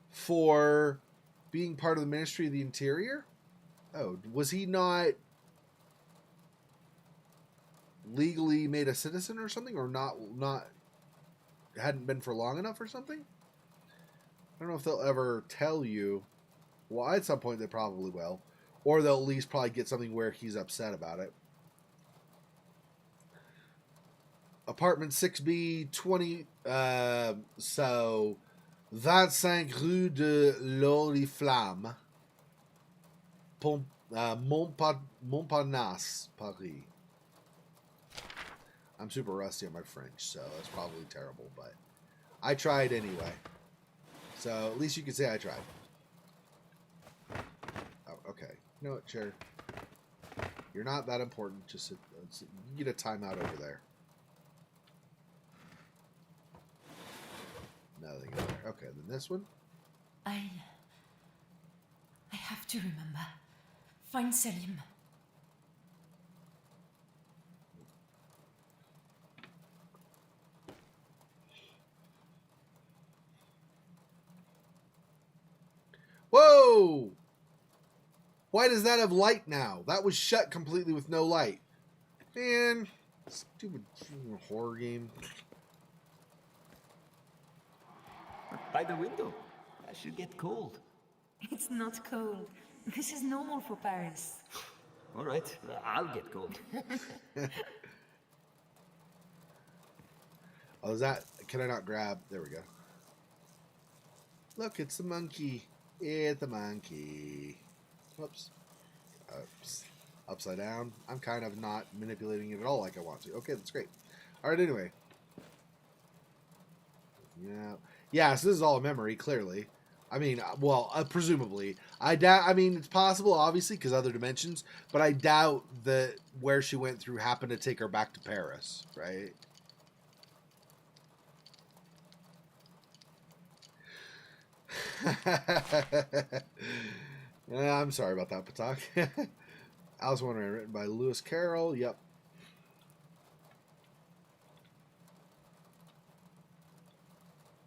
for being part of the Ministry of the Interior? Oh, was he not legally made a citizen or something, or not hadn't been for long enough or something? I don't know if they'll ever tell you. Well, at some point they probably will, or they'll at least probably get something where he's upset about it. Apartment 6B 20 so 25 rue de l'Oriflamme, Montparnasse, Paris. I'm super rusty on my French, so that's probably terrible, but I tried anyway. So at least you can say I tried. Oh, okay. You know what? Sure. You're not that important. Just sit, you get a timeout over there. Nothing in there. Okay, then this one. I have to remember. Find Selim. Whoa! Why does that have light now? That was shut completely with no light. Man, stupid horror game. By the window. I should get cold. It's not cold. This is normal for Paris. All right, I'll get cold. Oh, is that... Can I not grab... There we go. Look, it's the monkey. It's the monkey. Whoops. Oops. Upside down. I'm kind of not manipulating it at all like I want to. Okay, that's great. All right, anyway. Yeah. Yeah, so this is all a memory, clearly. I mean, well, presumably. I doubt... I mean, it's possible, obviously, because other dimensions, but I doubt that where she went through happened to take her back to Paris, right? I'm sorry about that, Patak. Alice in Wonderland, written by Lewis Carroll. Yep.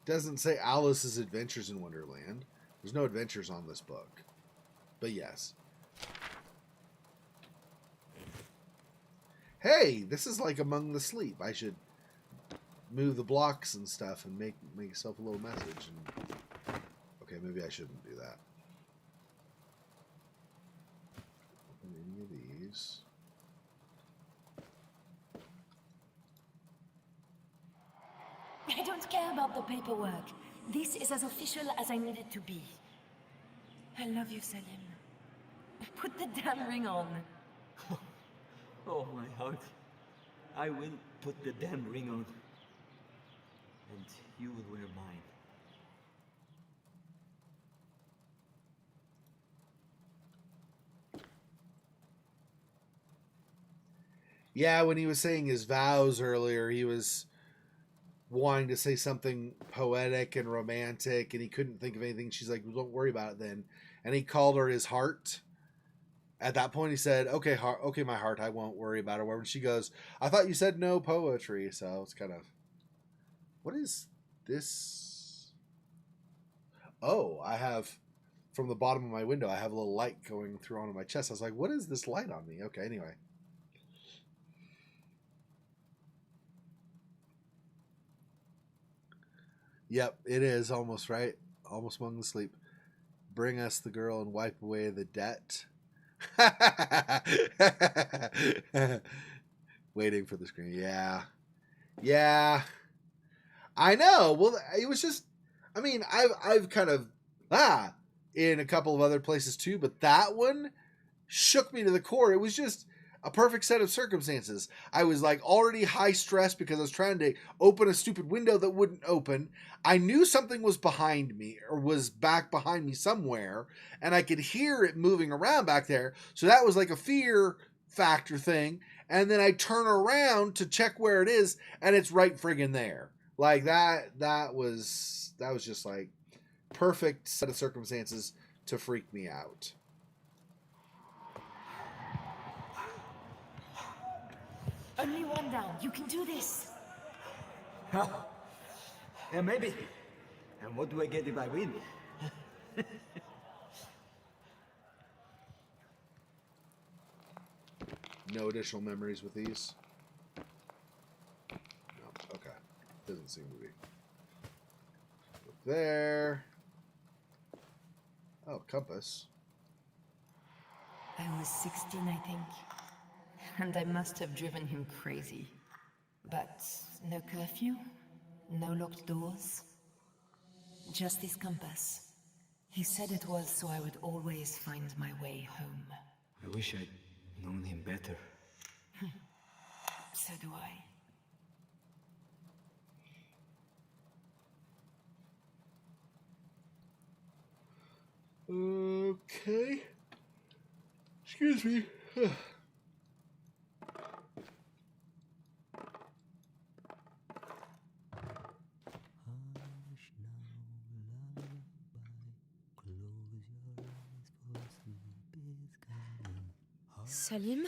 Doesn't say Alice's Adventures in Wonderland. There's no adventures on this book. But yes. Hey, this is like Among the Sleep. I should move the blocks and stuff and make myself a little message. And... Okay, maybe I shouldn't do that. Open any of these. I don't care about the paperwork. This is as official as I need it to be. I love you, Selim. Put the damn ring on. Oh, my heart. I will put the damn ring on. And you will wear mine. Yeah, when he was saying his vows earlier, he was wanting to say something poetic and romantic, and he couldn't think of anything. She's like, well, don't worry about it then. And he called her his heart. At that point, he said, okay, heart, okay, my heart, I won't worry about it. When she goes, I thought you said no poetry. So it's kind of, what is this? Oh, I have, from the bottom of my window, I have a little light going through onto my chest. I was like, what is this light on me? Okay, anyway. Yep, it is almost right. Almost among the sleep. Bring us the girl and wipe away the debt. Waiting for the screen. Yeah. Yeah. I know. Well, it was just, I mean, I've kind of, in a couple of other places too, but that one shook me to the core. It was just a perfect set of circumstances. I was like already high stress because I was trying to open a stupid window that wouldn't open. I knew something was behind me or was back behind me somewhere, and I could hear it moving around back there. So that was like a fear factor thing. And then I turn around to check where it is, and it's right friggin' there. Like that was just like perfect set of circumstances to freak me out. Only one down. You can do this. Yeah, maybe. And what do I get if I win? No additional memories with these? No. Okay. Doesn't seem to be. There. Oh, compass. I was 16, I think. And I must have driven him crazy. But no curfew, no locked doors. Just this compass. He said it was so I would always find my way home. I wish I'd known him better. So do I. Okay. Excuse me. Salim?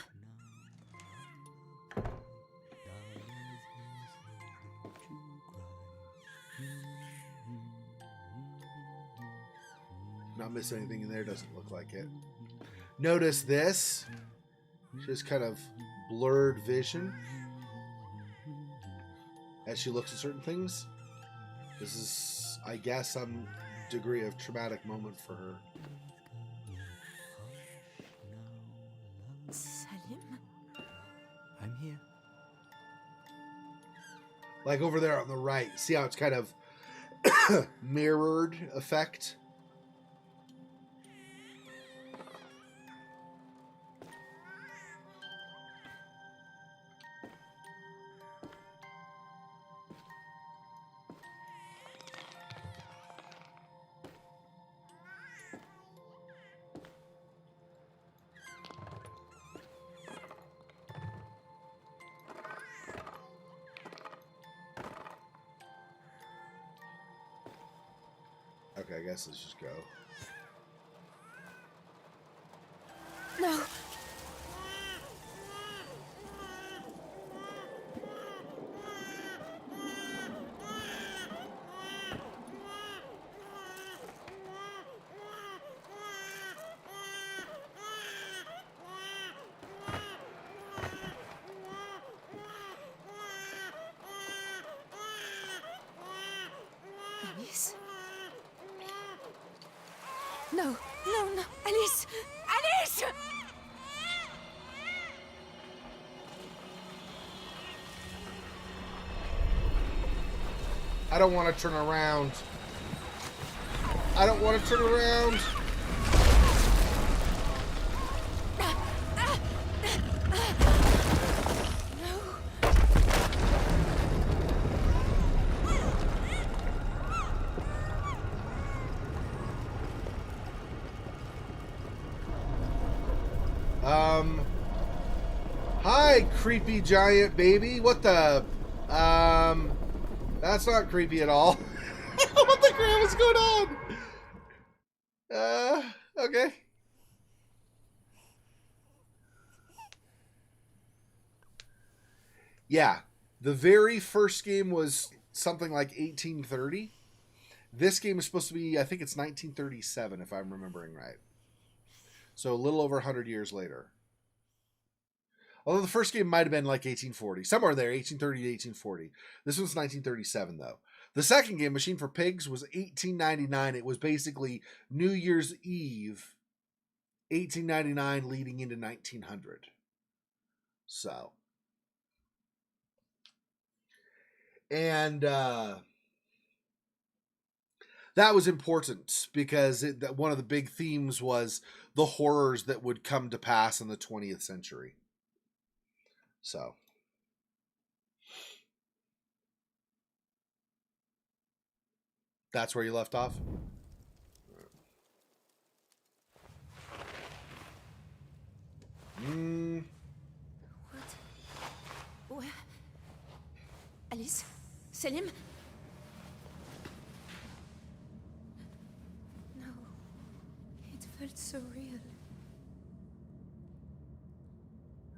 Not missing anything in there, doesn't look like it. Notice this. Just kind of blurred vision as she looks at certain things. This is, I guess, some degree of traumatic moment for her. Salim? I'm here. Like over there on the right. See how it's kind of mirrored effect? Okay, I guess let's just go. No. Alice? No, no, no. Alice! Alice! I don't want to turn around. I don't want to turn around. Hi, creepy giant baby. What the? That's not creepy at all. What the crap is going on? Okay. Yeah, the very first game was something like 1830. This game is supposed to be, I think it's 1937, if I'm remembering right. So a little over 100 years later. Although the first game might have been like 1840. Somewhere there, 1830 to 1840. This one's 1937, though. The second game, Machine for Pigs, was 1899. It was basically New Year's Eve, 1899, leading into 1900. So. And that was important because one of the big themes was the horrors that would come to pass in the 20th century. So. That's where you left off? What? Where? Alice? Salim? No. It felt so real.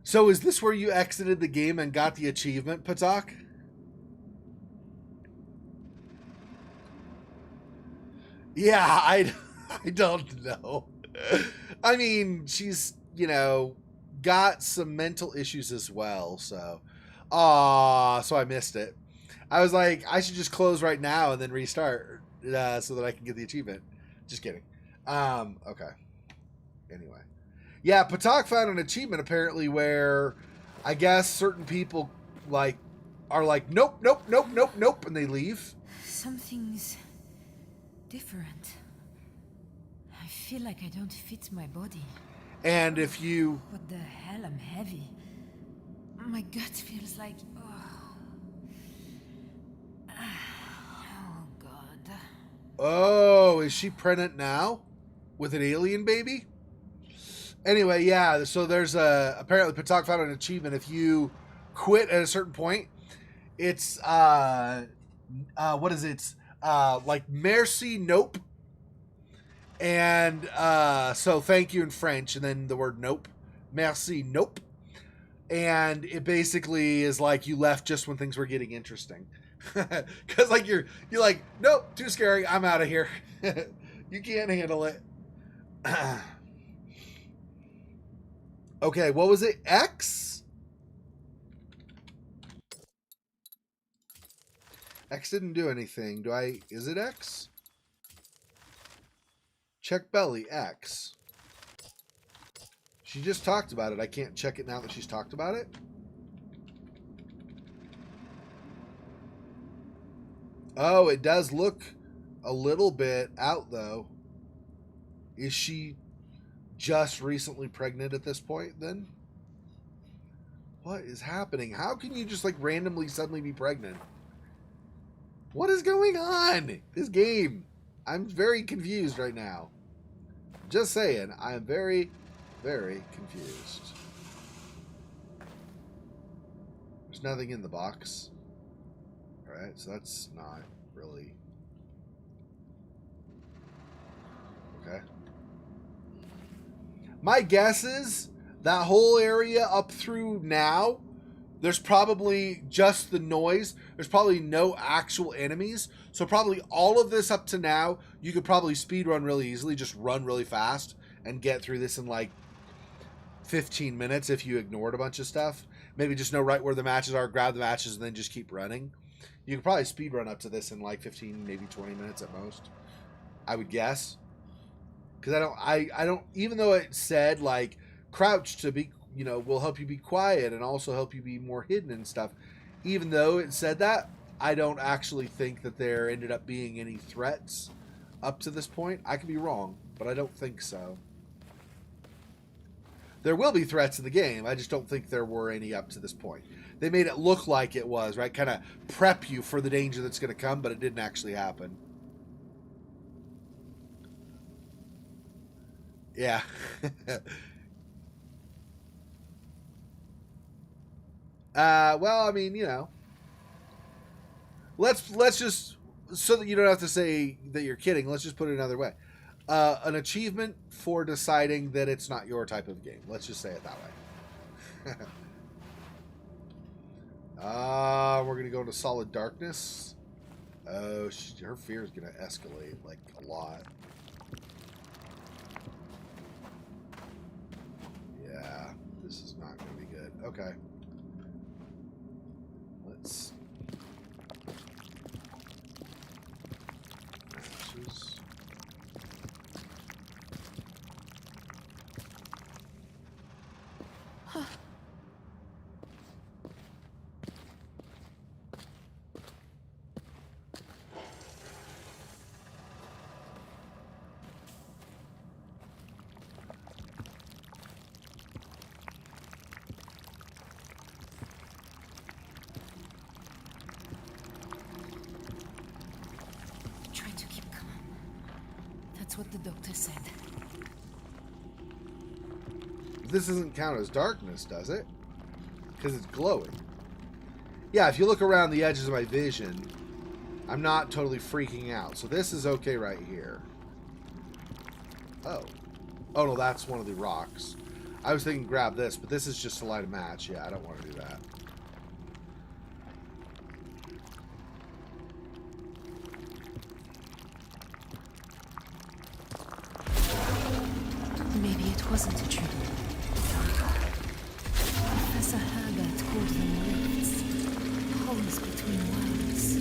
So is this where you exited the game and got the achievement, Patak? Yeah, I don't know. I mean, she's, got some mental issues as well, so. So I missed it. I was like, I should just close right now and then restart so that I can get the achievement. Just kidding. Okay. Anyway. Yeah, Patak found an achievement apparently where I guess certain people are like, nope, nope, nope, nope, nope, and they leave. Something's different. I feel like I don't fit my body. And if you... What the hell? I'm heavy. My gut feels like... Oh, God. Oh, is she pregnant now? With an alien baby? Anyway, yeah, so there's apparently Patak found an achievement. If you quit at a certain point, it's, what is it? It's, like, merci, nope. And, so thank you in French, and then the word nope. Merci, nope. And it basically is like you left just when things were getting interesting. Because like you're like, nope, too scary, I'm out of here. You can't handle it. Okay, what was it? X? X didn't do anything. Is it X? Check belly, X. She just talked about it. I can't check it now that she's talked about it. Oh, it does look a little bit out, though. Is she just recently pregnant at this point, then? What is happening? How can you just, like, randomly suddenly be pregnant? What is going on? This game. I'm very confused right now. Just saying. I am very, very confused. There's nothing in the box. Alright, so that's not really... Okay. My guess is that whole area up through now, there's probably just the noise. There's probably no actual enemies. So probably all of this up to now, you could probably speed run really easily. Just run really fast and get through this in like 15 minutes if you ignored a bunch of stuff. Maybe just know right where the matches are, grab the matches, and then just keep running. You could probably speed run up to this in like 15, maybe 20 minutes at most. I would guess. Because I don't, even though it said like crouch to be, you know, will help you be quiet and also help you be more hidden and stuff. Even though it said that, I don't actually think that there ended up being any threats up to this point. I could be wrong, but I don't think so. There will be threats in the game. I just don't think there were any up to this point. They made it look like it was, right? Kind of prep you for the danger that's going to come, but it didn't actually happen. Yeah. Well, I mean, you know, let's just, so that you don't have to say that you're kidding, let's just put it another way. An achievement for deciding that it's not your type of game. Let's just say it that way. We're going to go into solid darkness. Oh, her fear is going to escalate, like, a lot. Yeah, this is not going to be good. Okay. Let's... matches. Try to keep calm. That's what the doctor said. This doesn't count as darkness, does it? Because it's glowing. Yeah, if you look around the edges of my vision, I'm not totally freaking out. So this is okay right here. Oh. Oh, no, that's one of the rocks. I was thinking grab this, but this is just to light a match. Yeah, I don't want to do that. Maybe it wasn't a dream. Professor Herbert called them rifts. Holes between worlds.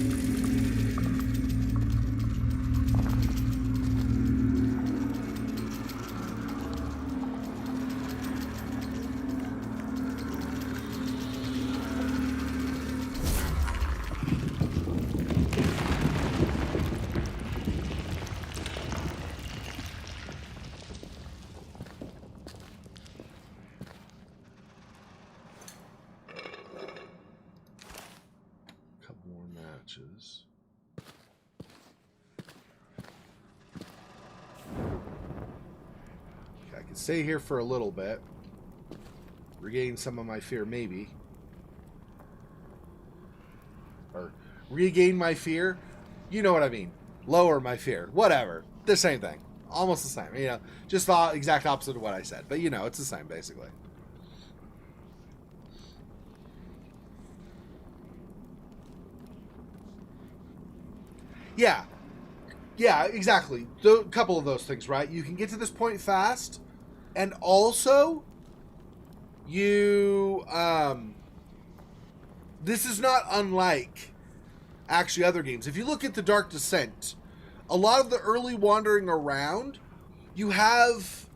Matches. Okay, I can stay here for a little bit. Regain some of my fear, maybe. Or regain my fear. You know what I mean. Lower my fear. Whatever. The same thing. Almost the same. You know, just the exact opposite of what I said. But you know, it's the same basically. Yeah. Yeah, exactly. A couple of those things, right? You can get to this point fast, and also you this is not unlike actually other games. If you look at the Dark Descent, a lot of the early wandering around, you have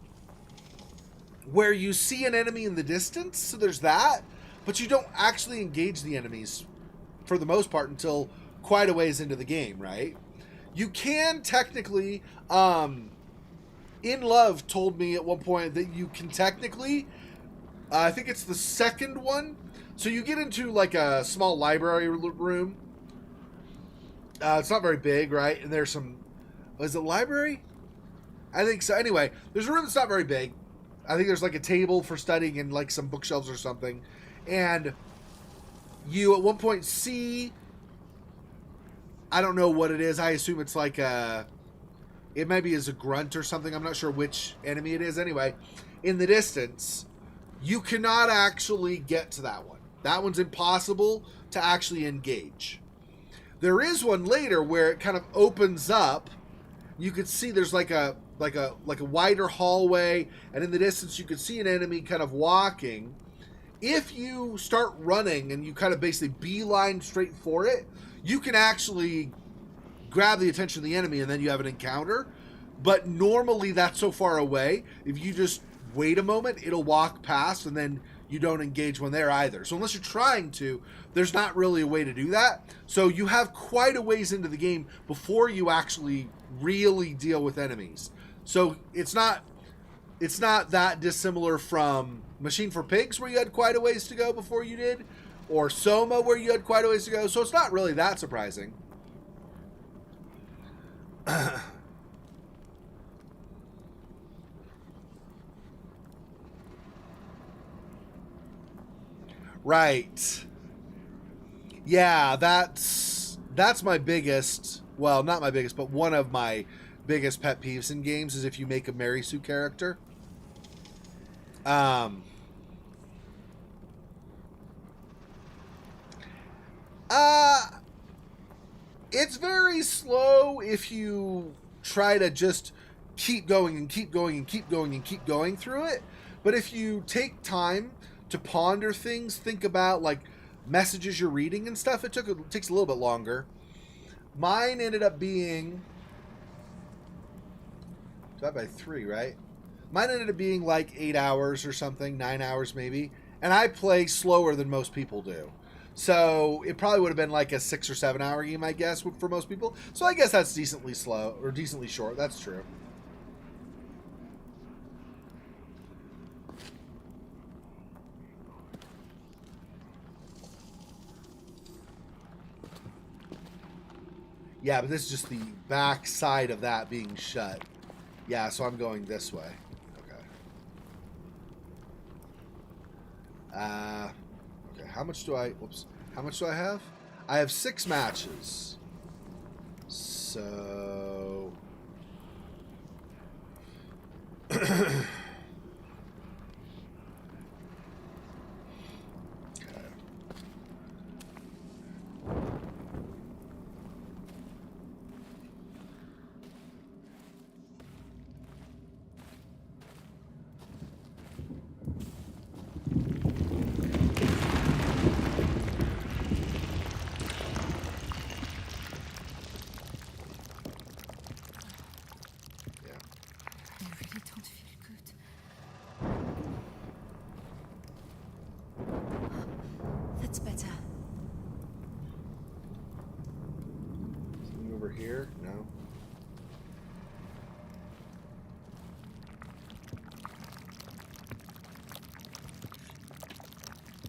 where you see an enemy in the distance, so there's that, but you don't actually engage the enemies for the most part until quite a ways into the game, right? You can technically, In Love told me at one point that you can technically, I think it's the second one, so you get into like a small library room. It's not very big, right? And there's some, is it library? I think so. Anyway, there's a room that's not very big. I think there's like a table for studying and like some bookshelves or something. And you at one point see, I don't know what it is. I assume it's like it maybe is a grunt or something. I'm not sure which enemy it is. Anyway, in the distance, you cannot actually get to that one. That one's impossible to actually engage. There is one later where it kind of opens up. You could see there's like a wider hallway, and in the distance you could see an enemy kind of walking. If you start running and you kind of basically beeline straight for it, you can actually grab the attention of the enemy and then you have an encounter. But normally that's so far away, if you just wait a moment, it'll walk past and then you don't engage when they're either. So unless you're trying to, there's not really a way to do that. So you have quite a ways into the game before you actually really deal with enemies. So it's not that dissimilar from Machine for Pigs, where you had quite a ways to go before you did, or Soma, where you had quite a ways to go. So it's not really that surprising. Right. Yeah, that's my biggest, well, not my biggest, but one of my biggest pet peeves in games is if you make a Mary Sue character. It's very slow if you try to just keep going and keep going and keep going and keep going through it. But if you take time to ponder things, think about like messages you're reading and stuff, it takes a little bit longer. Mine ended up being divided by 3, right? Mine ended up being like 8 hours or something, 9 hours maybe, and I play slower than most people do. So it probably would have been like a 6 or 7 hour game, I guess, for most people. So I guess that's decently slow or decently short. That's true. Yeah, but this is just the back side of that being shut. Yeah, so I'm going this way. Okay. Okay, how much do I... Whoops. How much do I have? I have 6 matches. So... Better. Something over here? No.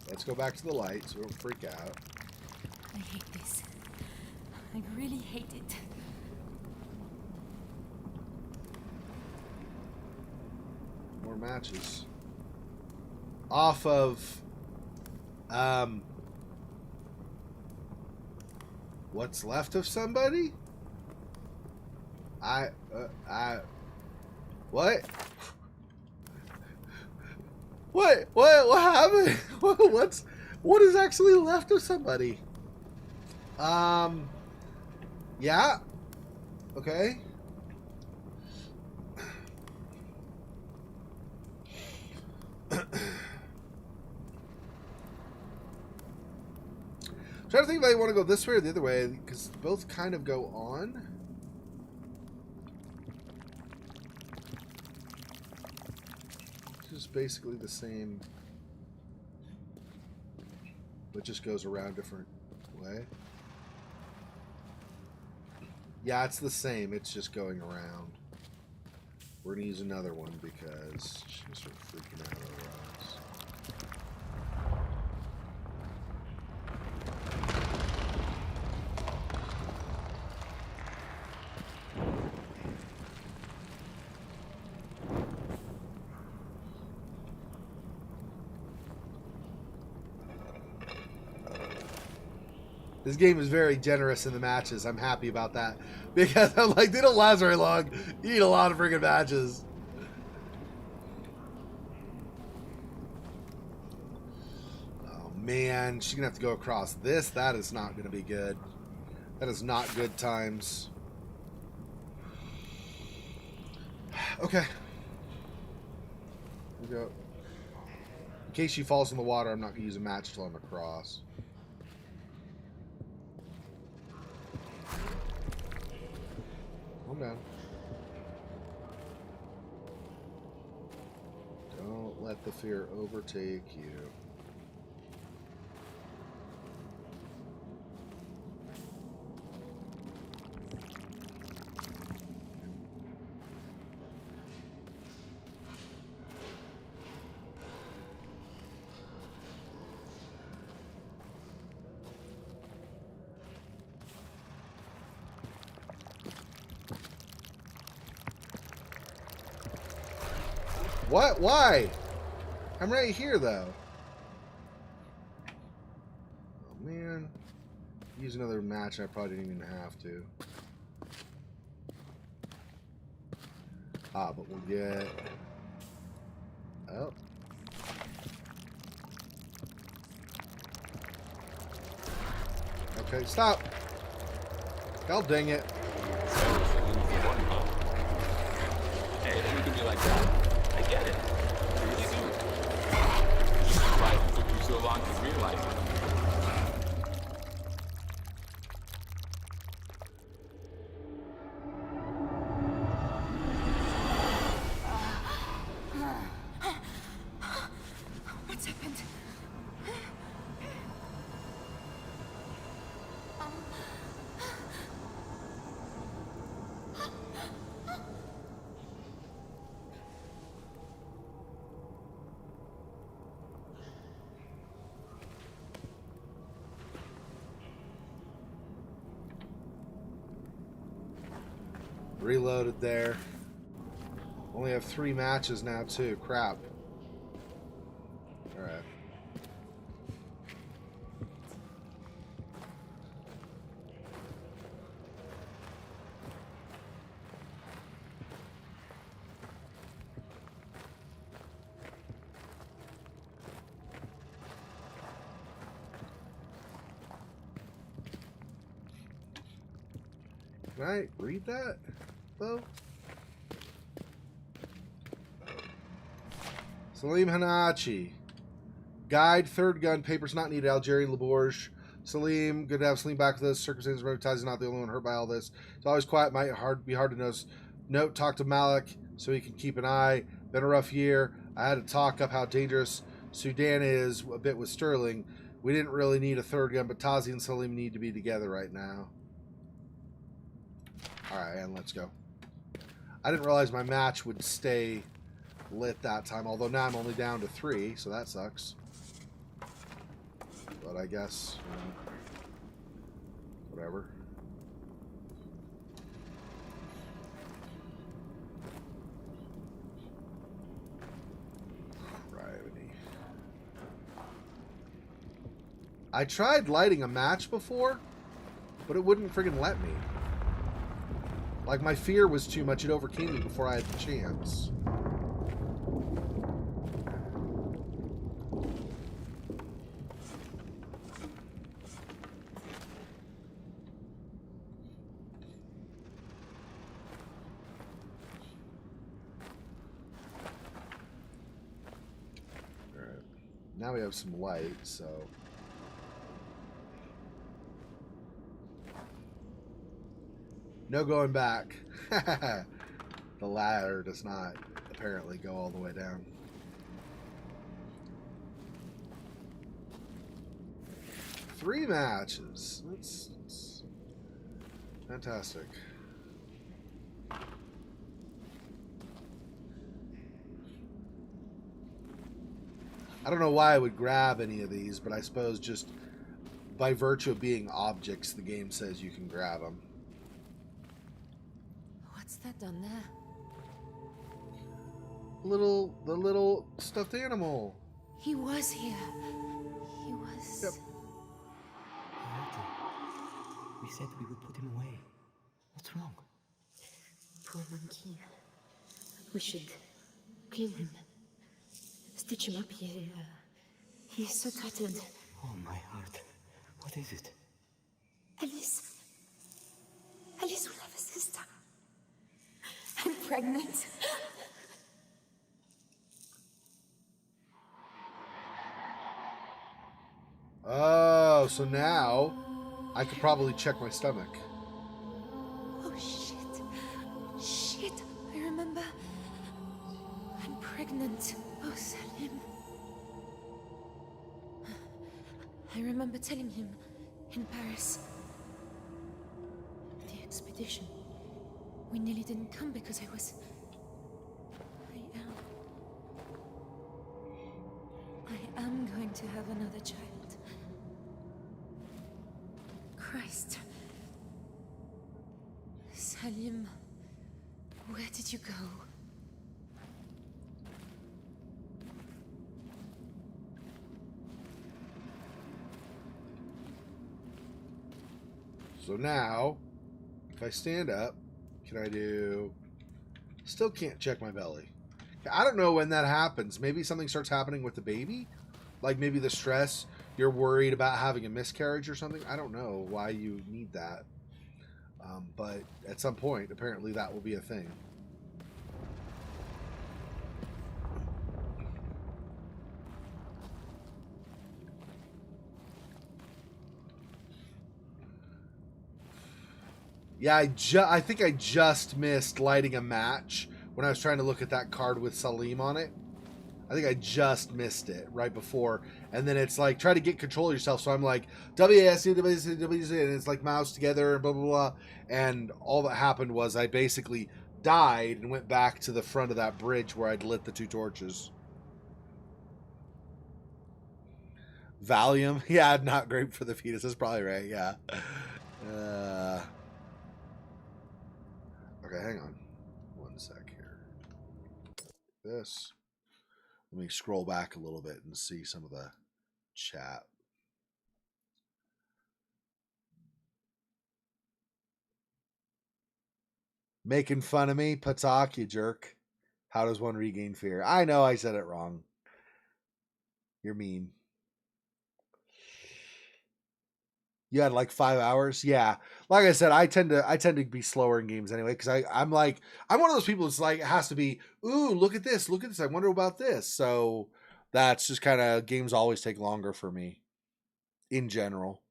Let's go back to the light so we don't freak out. I hate this. I really hate it. More matches. Off of what's left of somebody? What? What happened? What is actually left of somebody? Yeah. Okay. Trying to think if I want to go this way or the other way, because both kind of go on. It's just basically the same, but just goes around different way. Yeah, it's the same. It's just going around. We're going to use another one because she's sort of freaking out otherwise. This game is very generous in the matches. I'm happy about that. Because I'm like, they don't last very long. You need a lot of freaking matches. Oh, man. She's going to have to go across this. That is not going to be good. That is not good times. Okay. Here we go. In case she falls in the water, I'm not going to use a match till I'm across. Calm down. Don't let the fear overtake you. What? Why? I'm right here, though. Oh, man. Use another match. I probably didn't even have to. Ah, but we'll get... Oh. Okay, stop. God dang it. Hey, you can be like that. I get it. You really do. Why it took you so long to realize it? What's happened? Reloaded there. Only have 3 matches now, too. Crap. Alright. Can I read that, though? Salim Hanachi. Guide, third gun, papers not needed, Algerian Laborge. Salim, good to have Salim back with us. Circumstances, Tasi not the only one hurt by all this. It's always quiet, might be hard to notice. Note, talk to Malik so he can keep an eye. Been a rough year. I had to talk up how dangerous Sudan is a bit with Sterling. We didn't really need a third gun, but Tasi and Salim need to be together right now. Alright, and let's go. I didn't realize my match would stay lit that time, although now I'm only down to 3, so that sucks. But I guess, whatever. Gravity. I tried lighting a match before, but it wouldn't friggin' let me. Like, my fear was too much. It overcame me before I had the chance. Now we have some light, so... No going back. The ladder does not apparently go all the way down. Three matches. That's fantastic. I don't know why I would grab any of these, but I suppose just by virtue of being objects, the game says you can grab them. What's that done there? The little stuffed animal. He was here. He was... Yep. We said we would put him away. What's wrong? Poor monkey. We should clean him. Stitch him up here. He's so tattered. Oh, my heart. What is it? Alice. Alice will have a sister. I'm pregnant. Oh, so now I could probably check my stomach. Oh, shit. Shit. I remember. I'm pregnant. Oh, Salim. I remember telling him in Paris. The expedition. We nearly didn't come because I am going to have another child. Christ. Salim, where did you go? So now, if I stand up, can I do... Still can't check my belly. I don't know when that happens. Maybe something starts happening with the baby? Like maybe the stress, you're worried about having a miscarriage or something. I don't know why you need that. But at some point, apparently that will be a thing. Yeah, I think I just missed lighting a match when I was trying to look at that card with Salim on it. I think I just missed it right before. And then it's like, try to get control of yourself. So I'm like, WASD, WASD, WASD, and it's like mouse together and blah, blah, blah. And all that happened was I basically died and went back to the front of that bridge where I'd lit the two torches. Valium? Yeah, not great for the fetus. That's probably right, yeah. Okay, hang on. One sec here. This. Let me scroll back a little bit and see some of the chat. Making fun of me? Patak, you jerk. How does one regain fear? I know I said it wrong. You're mean. You had like 5 hours? Yeah. Like I said, I tend to be slower in games anyway, because I'm one of those people that's like, it has to be, ooh, look at this, I wonder about this. So that's just kind of, games always take longer for me in general.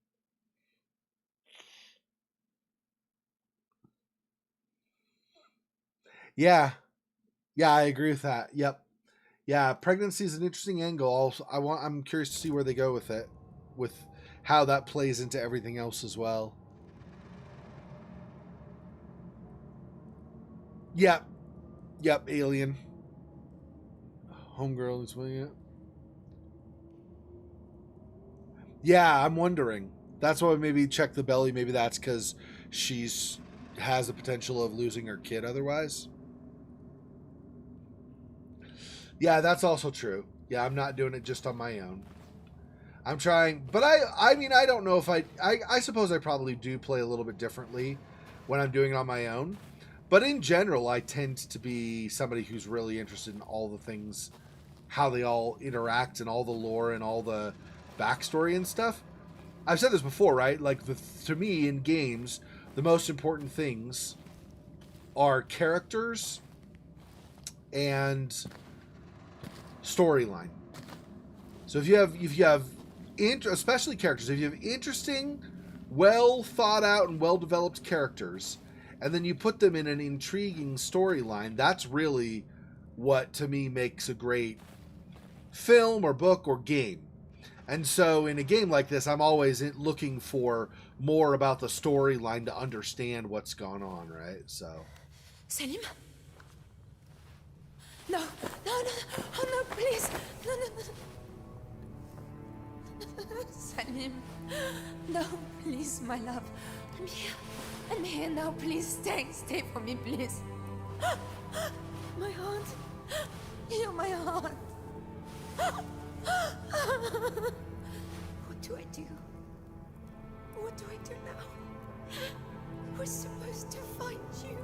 Yeah. Yeah, I agree with that. Yep. Yeah, pregnancy is an interesting angle. Also, I'm curious to see where they go with it, with how that plays into everything else as well. Yep. Yep, Alien. Homegirl is winning it. Yeah, I'm wondering. That's why maybe check the belly. Maybe that's because she's has the potential of losing her kid otherwise. Yeah, that's also true. Yeah, I'm not doing it just on my own. I'm trying, but I mean, I don't know if I suppose I probably do play a little bit differently when I'm doing it on my own. But in general, I tend to be somebody who's really interested in all the things, how they all interact and all the lore and all the backstory and stuff. I've said this before, right? Like, to me, in games, the most important things are characters and storyline. So So if you have especially characters, if you have interesting, well thought out and well developed characters, and then you put them in an intriguing storyline, that's really what to me makes a great film or book or game. And so in a game like this, I'm always looking for more about the storyline to understand what's gone on, right? So. Selim? No, no, no, no, oh no, please, no, no, no. Selim, no, please, my love. I'm here now, please, stay for me, please. My heart, you're my heart. What do I do? What do I do now? We're supposed to find you.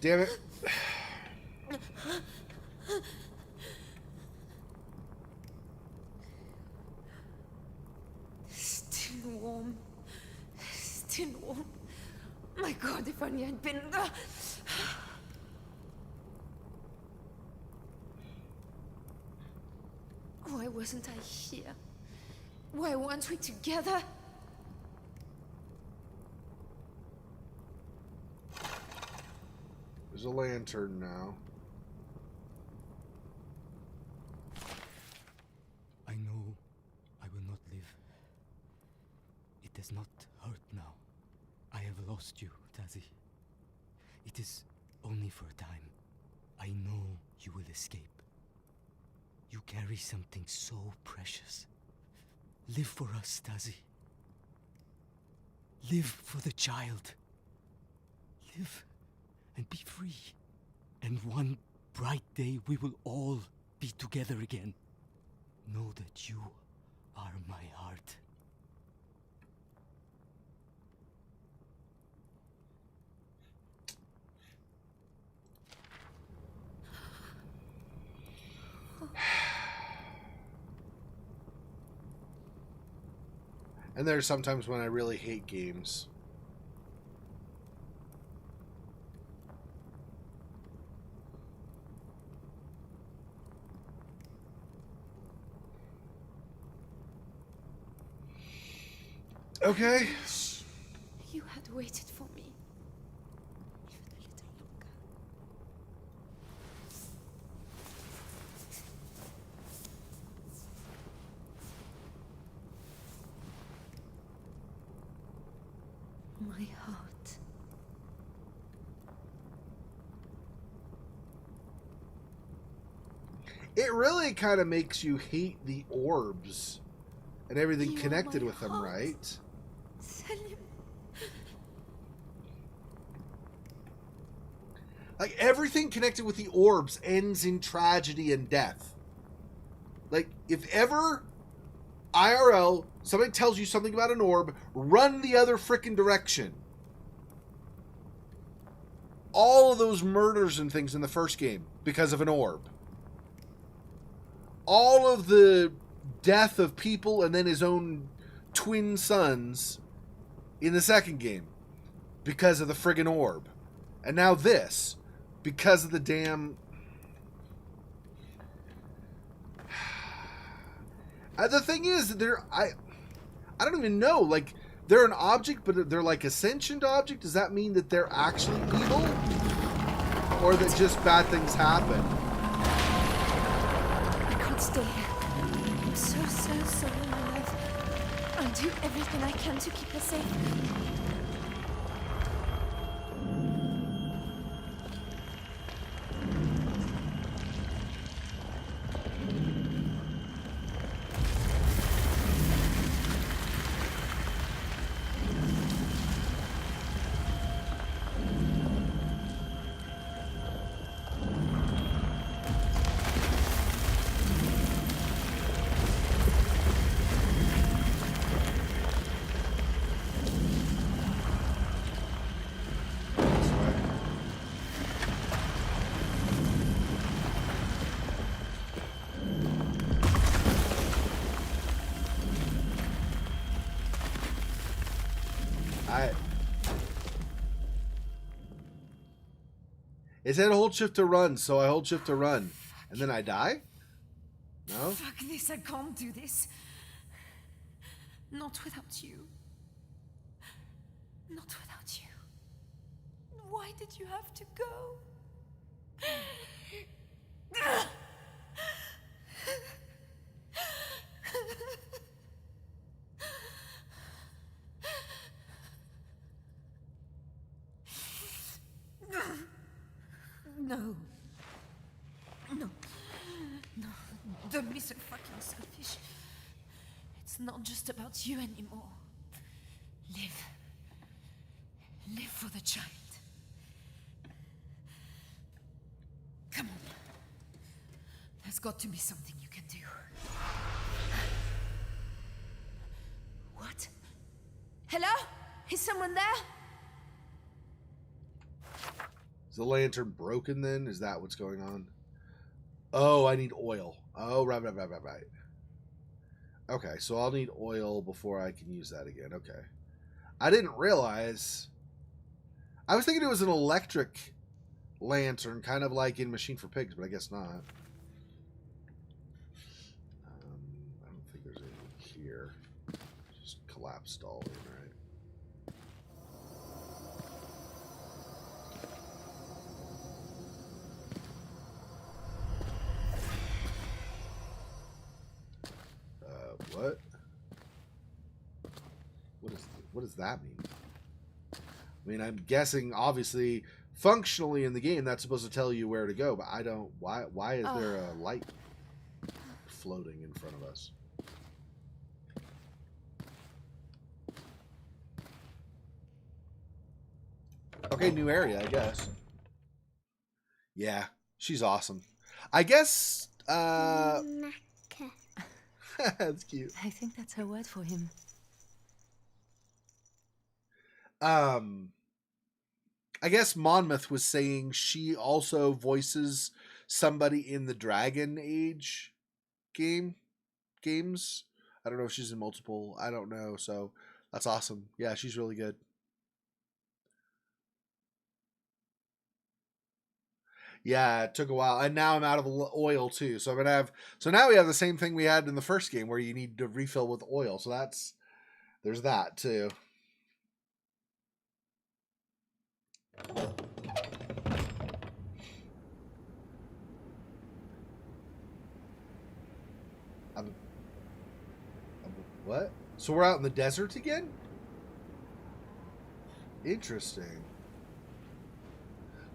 Damn it. Still warm. Still warm. My God, if only I'd been there. Why wasn't I here? Why weren't we together? There's a lantern now. I know I will not live. It does not hurt now. I have lost you, Tasi. It is only for a time. I know you will escape. You carry something so precious. Live for us, Tasi. Live for the child. Live and be free. And one bright day we will all be together again. Know that you are my heart. And there's sometimes when I really hate games. Okay. You had waited for me. Even a little longer. My heart. It really kind of makes you hate the orbs and everything You are connected my with them, heart. right? Selim. Like, everything connected with the orbs ends in tragedy and death. Like, if ever IRL, somebody tells you something about an orb, run the other frickin' direction. All of those murders and things in the first game because of an orb. All of the death of people and then his own twin sons in the second game because of the friggin' orb. And now this because of the damn... The thing is, I don't even know, like, they're an object, but they're like a sentient object. Does that mean that they're actually evil? Or that just bad things happen? I can't stay here. I'm so sorry, my love. I'll do everything I can to keep her safe. It said hold shift to run, so I hold shift to run. And then I die? No? Fuck this, I can't do this. Not without you. Not without you. Why did you have to go? No. No. No. Don't be so fucking selfish. It's not just about you anymore. Live. Live for the child. Come on. There's got to be something you can do. What? Hello? Is someone there? Is the lantern broken then? Is that what's going on? Oh, I need oil. Oh, right. Okay, so I'll need oil before I can use that again. Okay. I didn't realize. I was thinking it was an electric lantern, kind of like in Machine for Pigs, but I guess not. I don't think there's anything here. Just collapsed all in, right? What? What does that mean? I mean, I'm guessing, obviously, functionally in the game, that's supposed to tell you where to go, but I don't... Why is there a light floating in front of us? Okay, new area, I guess. Yeah, she's awesome. I guess, that's cute. I think that's her word for him. I guess Monmouth was saying she also voices somebody in the Dragon Age games. I don't know if she's in multiple. I don't know. So that's awesome. Yeah, she's really good. Yeah, it took a while, and now I'm out of oil too. So I'm gonna have. So now we have the same thing we had in the first game, where you need to refill with oil. So there's that too. What? So we're out in the desert again? Interesting.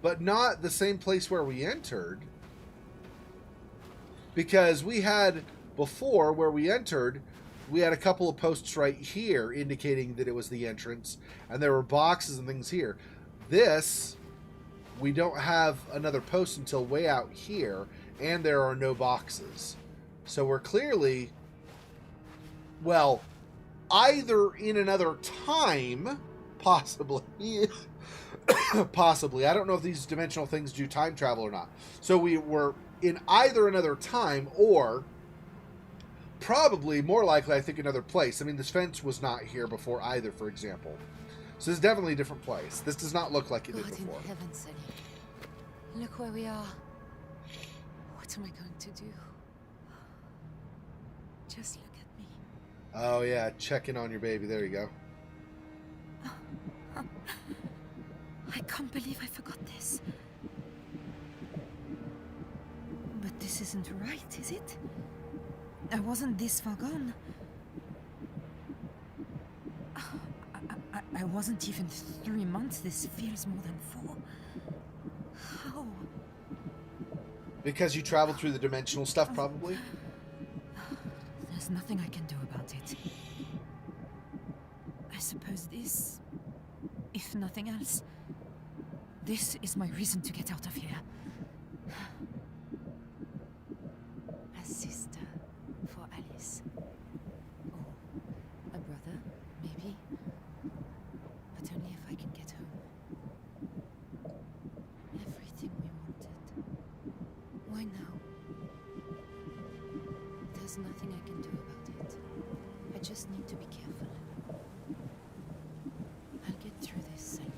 But not the same place where we entered. Because we had, before, where we entered, we had a couple of posts right here indicating that it was the entrance. And there were boxes and things here. This, we don't have another post until way out here. And there are no boxes. So we're clearly... Well, either in another time, possibly. Possibly. I don't know if these dimensional things do time travel or not. So we were in either another time or probably, more likely, I think, another place. I mean, this fence was not here before either, for example. So this is definitely a different place. This does not look like it did before. God in heaven, Sally. Look where we are. What am I going to do? Just look at me. Oh, yeah. Checking on your baby. There you go. I can't believe I forgot this. But this isn't right, is it? I wasn't this far gone. I wasn't even 3 months. This feels more than 4. How? Because you traveled through the dimensional stuff, probably? There's nothing I can do about it. I suppose this, if nothing else, this is my reason to get out of here. A sister for Alice. Or a brother, maybe. But only if I can get home. Everything we wanted. Why now? There's nothing I can do about it. I just need to be careful. I'll get through this, Salim.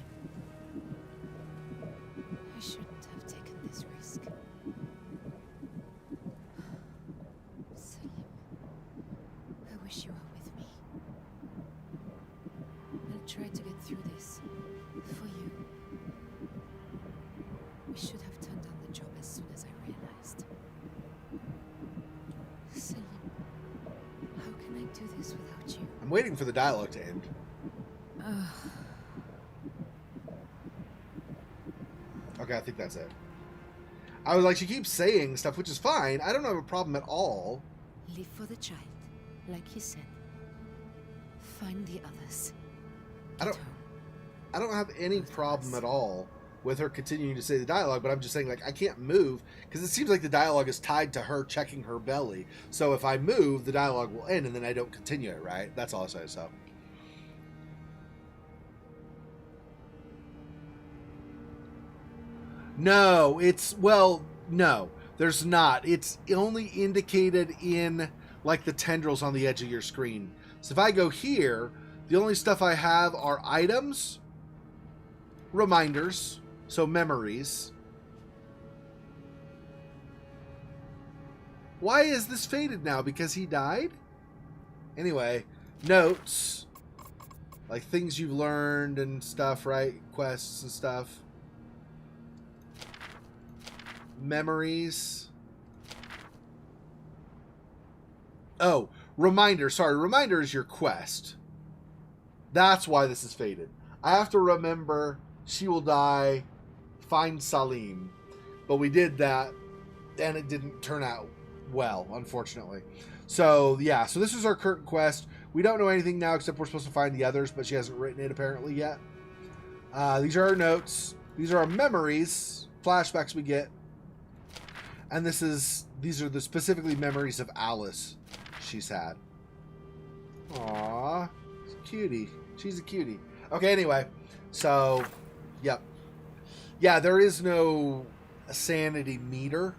I shouldn't have tried to get through this. For you. We should have turned down the job as soon as I realized. Selim, how can I do this without you? I'm waiting for the dialogue to end. Okay, I think that's it. I was like, she keeps saying stuff, which is fine. I don't have a problem at all. Live for the child, like he said. Find the others. I don't have any problem at all with her continuing to say the dialogue, but I'm just saying, like, I can't move because it seems like the dialogue is tied to her checking her belly. So if I move, the dialogue will end and then I don't continue it, right? That's all I say, so. No, no, there's not. It's only indicated in, like, the tendrils on the edge of your screen. So if I go here, the only stuff I have are items, reminders, so memories. Why is this faded now? Because he died? Anyway, notes, like things you've learned and stuff, right? Quests and stuff. Memories. Oh, reminder. Sorry, reminder is your quest. That's why this is faded. I have to remember she will die, find Salim. But we did that, and it didn't turn out well, unfortunately. So, yeah. So this is our current quest. We don't know anything now except we're supposed to find the others, but she hasn't written it apparently yet. These are our notes. These are our memories, flashbacks we get. And these are the specifically memories of Alice she's had. Aww. Cutie. She's a cutie. Okay, anyway. So, yep. Yeah, there is no sanity meter.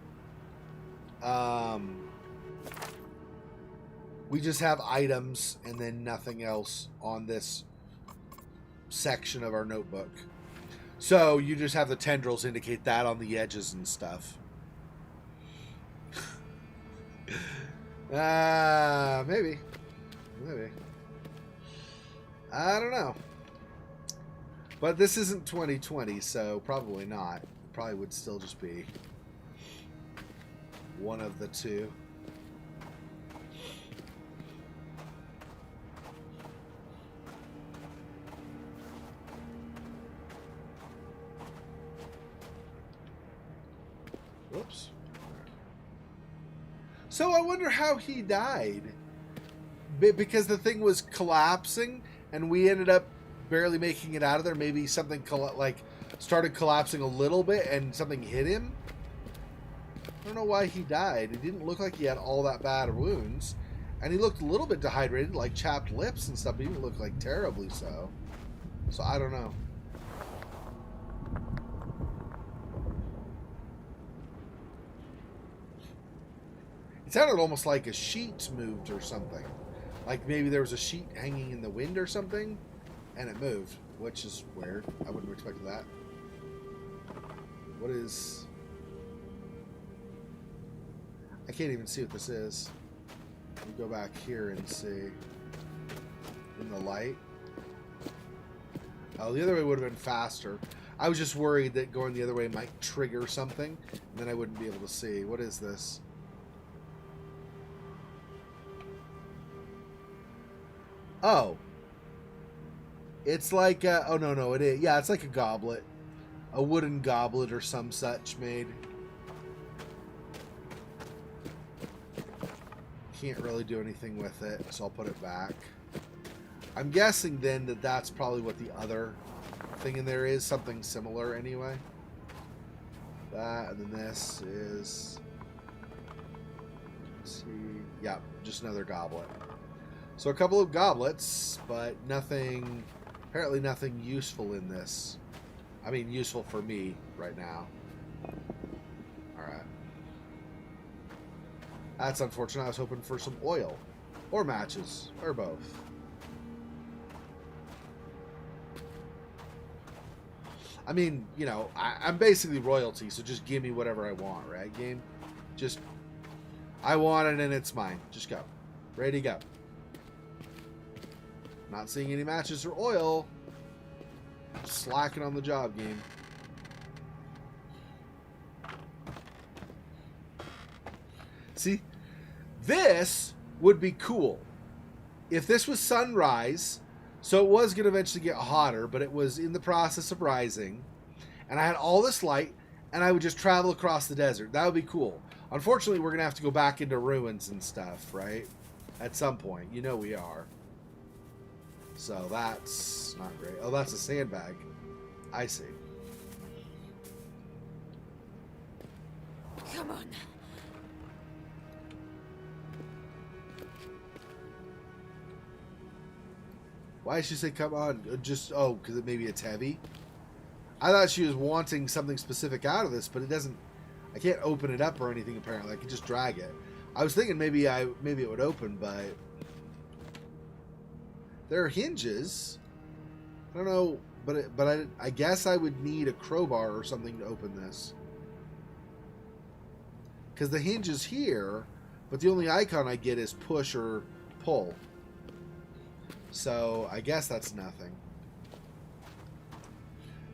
We just have items and then nothing else on this section of our notebook. So, you just have the tendrils indicate that on the edges and stuff. Maybe. I don't know. But this isn't 2020, so probably not. Probably would still just be one of the two. Whoops. So I wonder how he died. Because the thing was collapsing and we ended up barely making it out of there. Maybe something started collapsing a little bit and something hit him. I don't know why he died. It didn't look like he had all that bad wounds. And he looked a little bit dehydrated, like chapped lips and stuff. But he didn't look like terribly so. So I don't know. It sounded almost like a sheet moved or something. Like maybe there was a sheet hanging in the wind or something, and it moved, which is weird. I wouldn't have expected that. What is... I can't even see what this is. Let me go back here and see. In the light. Oh, the other way would have been faster. I was just worried that going the other way might trigger something, and then I wouldn't be able to see. What is this? Oh. It's like, oh no, it is. Yeah, it's like a goblet. A wooden goblet or some such made. Can't really do anything with it, so I'll put it back. I'm guessing then that that's probably what the other thing in there is. Something similar anyway. That, and then this is... Let's see. Yeah, just another goblet. So a couple of goblets, but nothing, apparently nothing useful in this. I mean, useful for me right now. Alright. That's unfortunate. I was hoping for some oil. Or matches. Or both. I mean, you know, I'm basically royalty, so just give me whatever I want, right, game? Just, I want it and it's mine. Just go. Ready to go. Not seeing any matches or oil. slacking on the job, game. See, this would be cool if this was sunrise. So it was going to eventually get hotter, but it was in the process of rising, and I had all this light, and I would just travel across the desert. That would be cool. Unfortunately, we're going to have to go back into ruins and stuff, right? At some point. You know we are. So that's not great. Oh, that's a sandbag. I see. Come on. Why did she say come on? Just, oh, because maybe it's heavy? I thought she was wanting something specific out of this, but it doesn't... I can't open it up or anything, apparently. I can just drag it. I was thinking maybe it would open, but... There are hinges. I don't know, but I guess I would need a crowbar or something to open this. Because the hinge is here, but the only icon I get is push or pull. So, I guess that's nothing.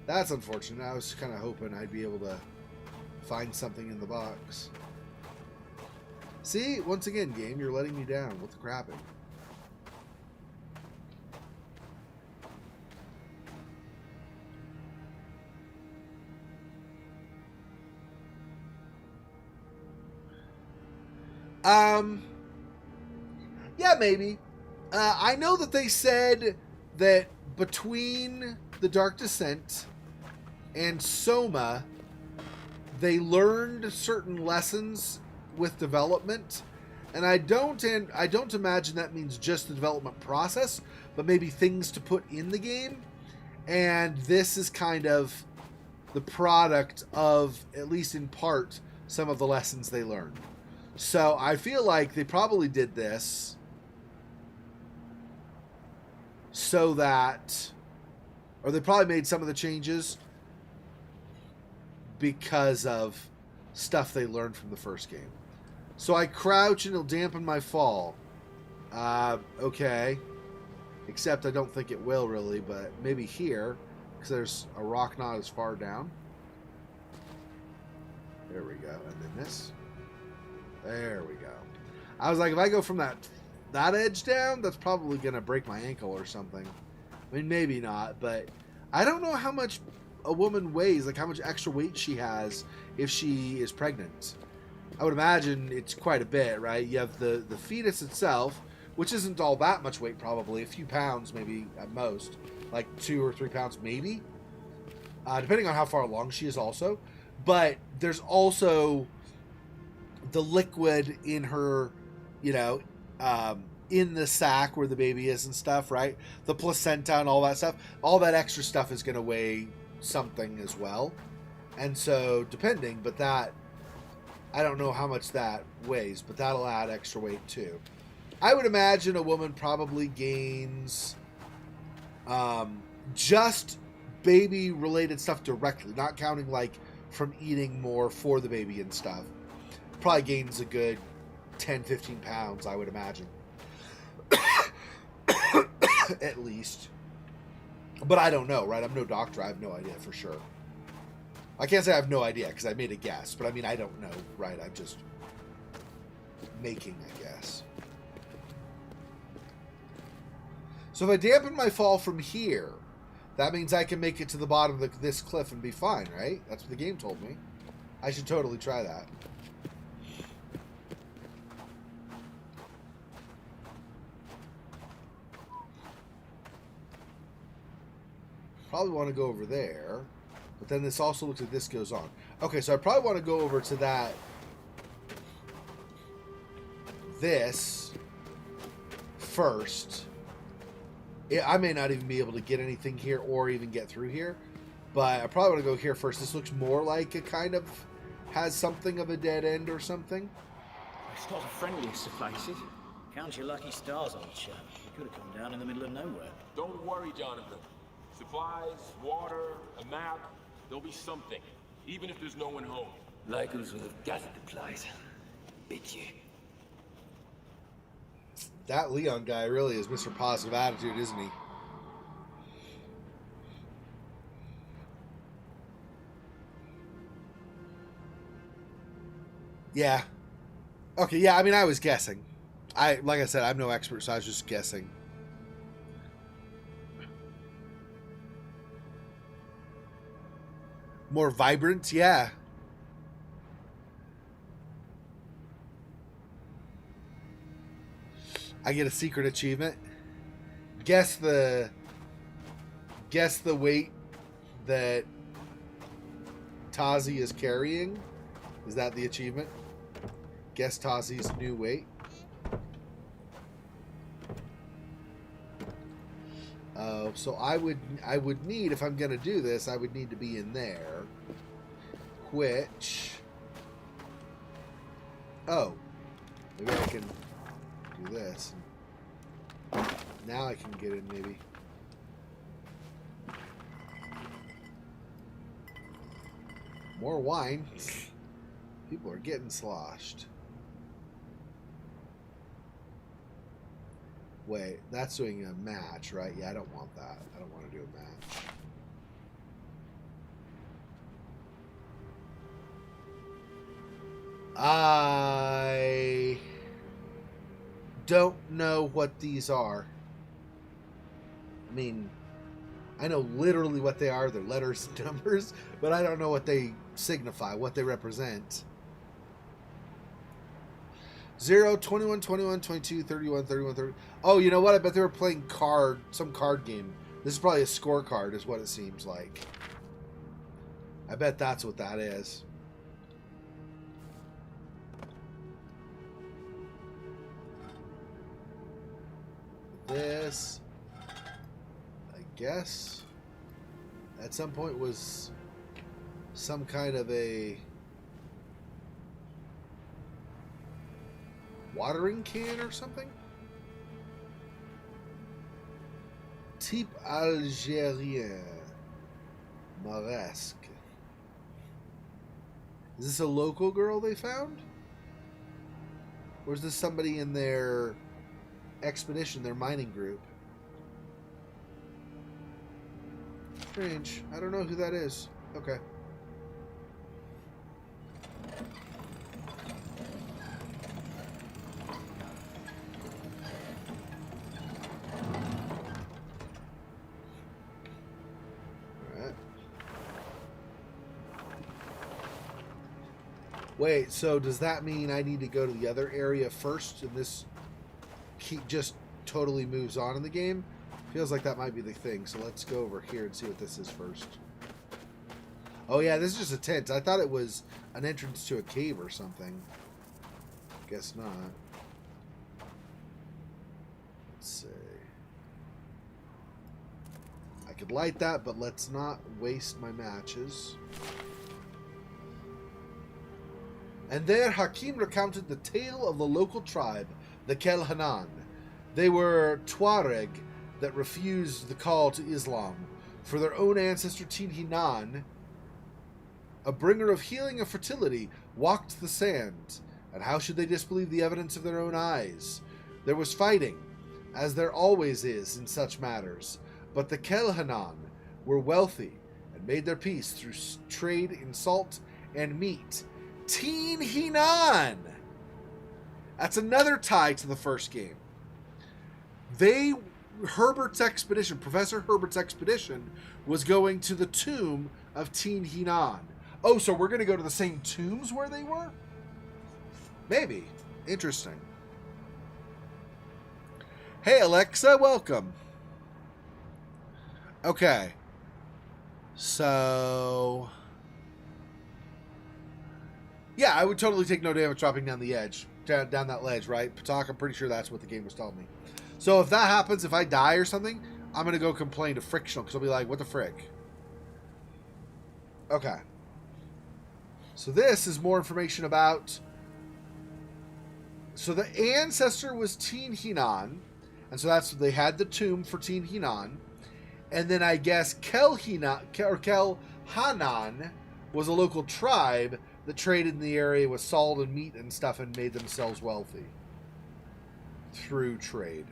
That's unfortunate. I was kind of hoping I'd be able to find something in the box. See? Once again, game, you're letting me down with the crapping. Yeah, maybe. I know that they said that between the Dark Descent and Soma, they learned certain lessons with development, and I don't imagine that means just the development process, but maybe things to put in the game. And this is kind of the product of, at least in part, some of the lessons they learned. So I feel like they probably did this so that, or they probably made some of the changes because of stuff they learned from the first game. So I crouch and it'll dampen my fall. Okay. Except I don't think it will really, but maybe here, because there's a rock not as far down. There we go. And then this. There we go. I was like, if I go from that edge down, that's probably going to break my ankle or something. I mean, maybe not, but I don't know how much a woman weighs, like how much extra weight she has if she is pregnant. I would imagine it's quite a bit, right? You have the fetus itself, which isn't all that much weight probably, a few pounds maybe at most, like 2 or 3 pounds maybe, depending on how far along she is also. But there's also the liquid in her, you know, in the sac where the baby is and stuff, right? The placenta and all that stuff. All that extra stuff is going to weigh something as well. And so, depending, but that, I don't know how much that weighs, but that'll add extra weight too. I would imagine a woman probably gains just baby-related stuff directly, not counting like from eating more for the baby and stuff. Probably gains a good 10, 15 pounds, I would imagine. At least. But I don't know, right? I'm no doctor. I have no idea for sure. I can't say I have no idea because I made a guess. But I mean, I don't know, right? I'm just making a guess. So if I dampen my fall from here, that means I can make it to the bottom of this cliff and be fine, right? That's what the game told me. I should totally try that. Probably want to go over there, but then this also looks like this goes on. Okay, so I probably want to go over to that, this first. I may not even be able to get anything here or even get through here, but I probably want to go here first. This looks more like it kind of has something of a dead end or something. It's not the friendliest of places. Count your lucky stars, old chap. You could have come down in the middle of nowhere. Don't worry, Jonathan. Supplies, water, a map, there'll be something, even if there's no one home. Lycos would have gathered the place. Bet you. That Leon guy really is Mr. Positive Attitude, isn't he? Yeah. Okay, yeah, I mean, I was guessing. Like I said, I'm no expert, so I was just guessing. More vibrant, yeah. I get a secret achievement. Guess the weight that Tasi is carrying. Is that the achievement? Guess Tasi's new weight. So I would need, if I'm gonna do this, I would need to be in there. Which, oh, maybe I can do this. Now I can get in, maybe. More wine. People are getting sloshed. Wait, that's doing a match, right? Yeah, I don't want that. I don't want to do a match. I don't know what these are. I mean, I know literally what they are. They're letters and numbers, but I don't know what they signify, what they represent. 0, 21, 21, 22, 31, 31, 30. Oh, you know what? I bet they were playing some card game. This is probably a scorecard, is what it seems like. I bet that's what that is. This, I guess, at some point was some kind of a watering can or something? Type Algérien. Maresque. Is this a local girl they found? Or is this somebody in their expedition, their mining group? Strange. I don't know who that is. Okay. Wait, so does that mean I need to go to the other area first and this just totally moves on in the game? Feels like that might be the thing, so let's go over here and see what this is first. Oh yeah, this is just a tent. I thought it was an entrance to a cave or something. Guess not. Let's see. I could light that, but let's not waste my matches. And there Hakim recounted the tale of the local tribe, the Kelhanan. They were Tuareg that refused the call to Islam. For their own ancestor Tin Hinan, a bringer of healing and fertility, walked the sand. And how should they disbelieve the evidence of their own eyes? There was fighting, as there always is in such matters. But the Kelhanan were wealthy and made their peace through trade in salt and meat. Tin Hinan! That's another tie to the first game. Herbert's expedition, Professor Herbert's expedition, was going to the tomb of Tin Hinan. Oh, so we're going to go to the same tombs where they were? Maybe. Interesting. Hey, Alexa, welcome. Okay. So... yeah, I would totally take no damage dropping down the edge. Down that ledge, right? Patak, I'm pretty sure that's what the game was telling me. So if that happens, if I die or something, I'm going to go complain to Frictional, because I'll be like, what the frick? Okay. So this is more information about... so the ancestor was Tin Hinan, and so that's... they had the tomb for Tin Hinan, and then I guess Kelhanan was a local tribe that traded in the area with salt and meat and stuff and made themselves wealthy through trade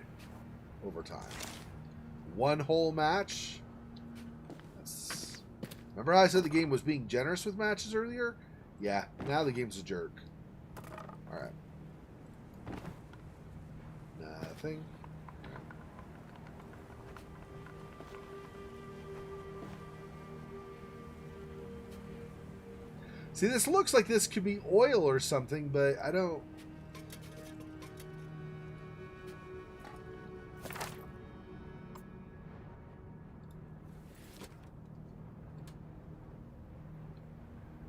over time. One whole match. Remember how I said the game was being generous with matches earlier? Yeah, now the game's a jerk. Alright. Nothing. See, this looks like this could be oil or something, but I don't...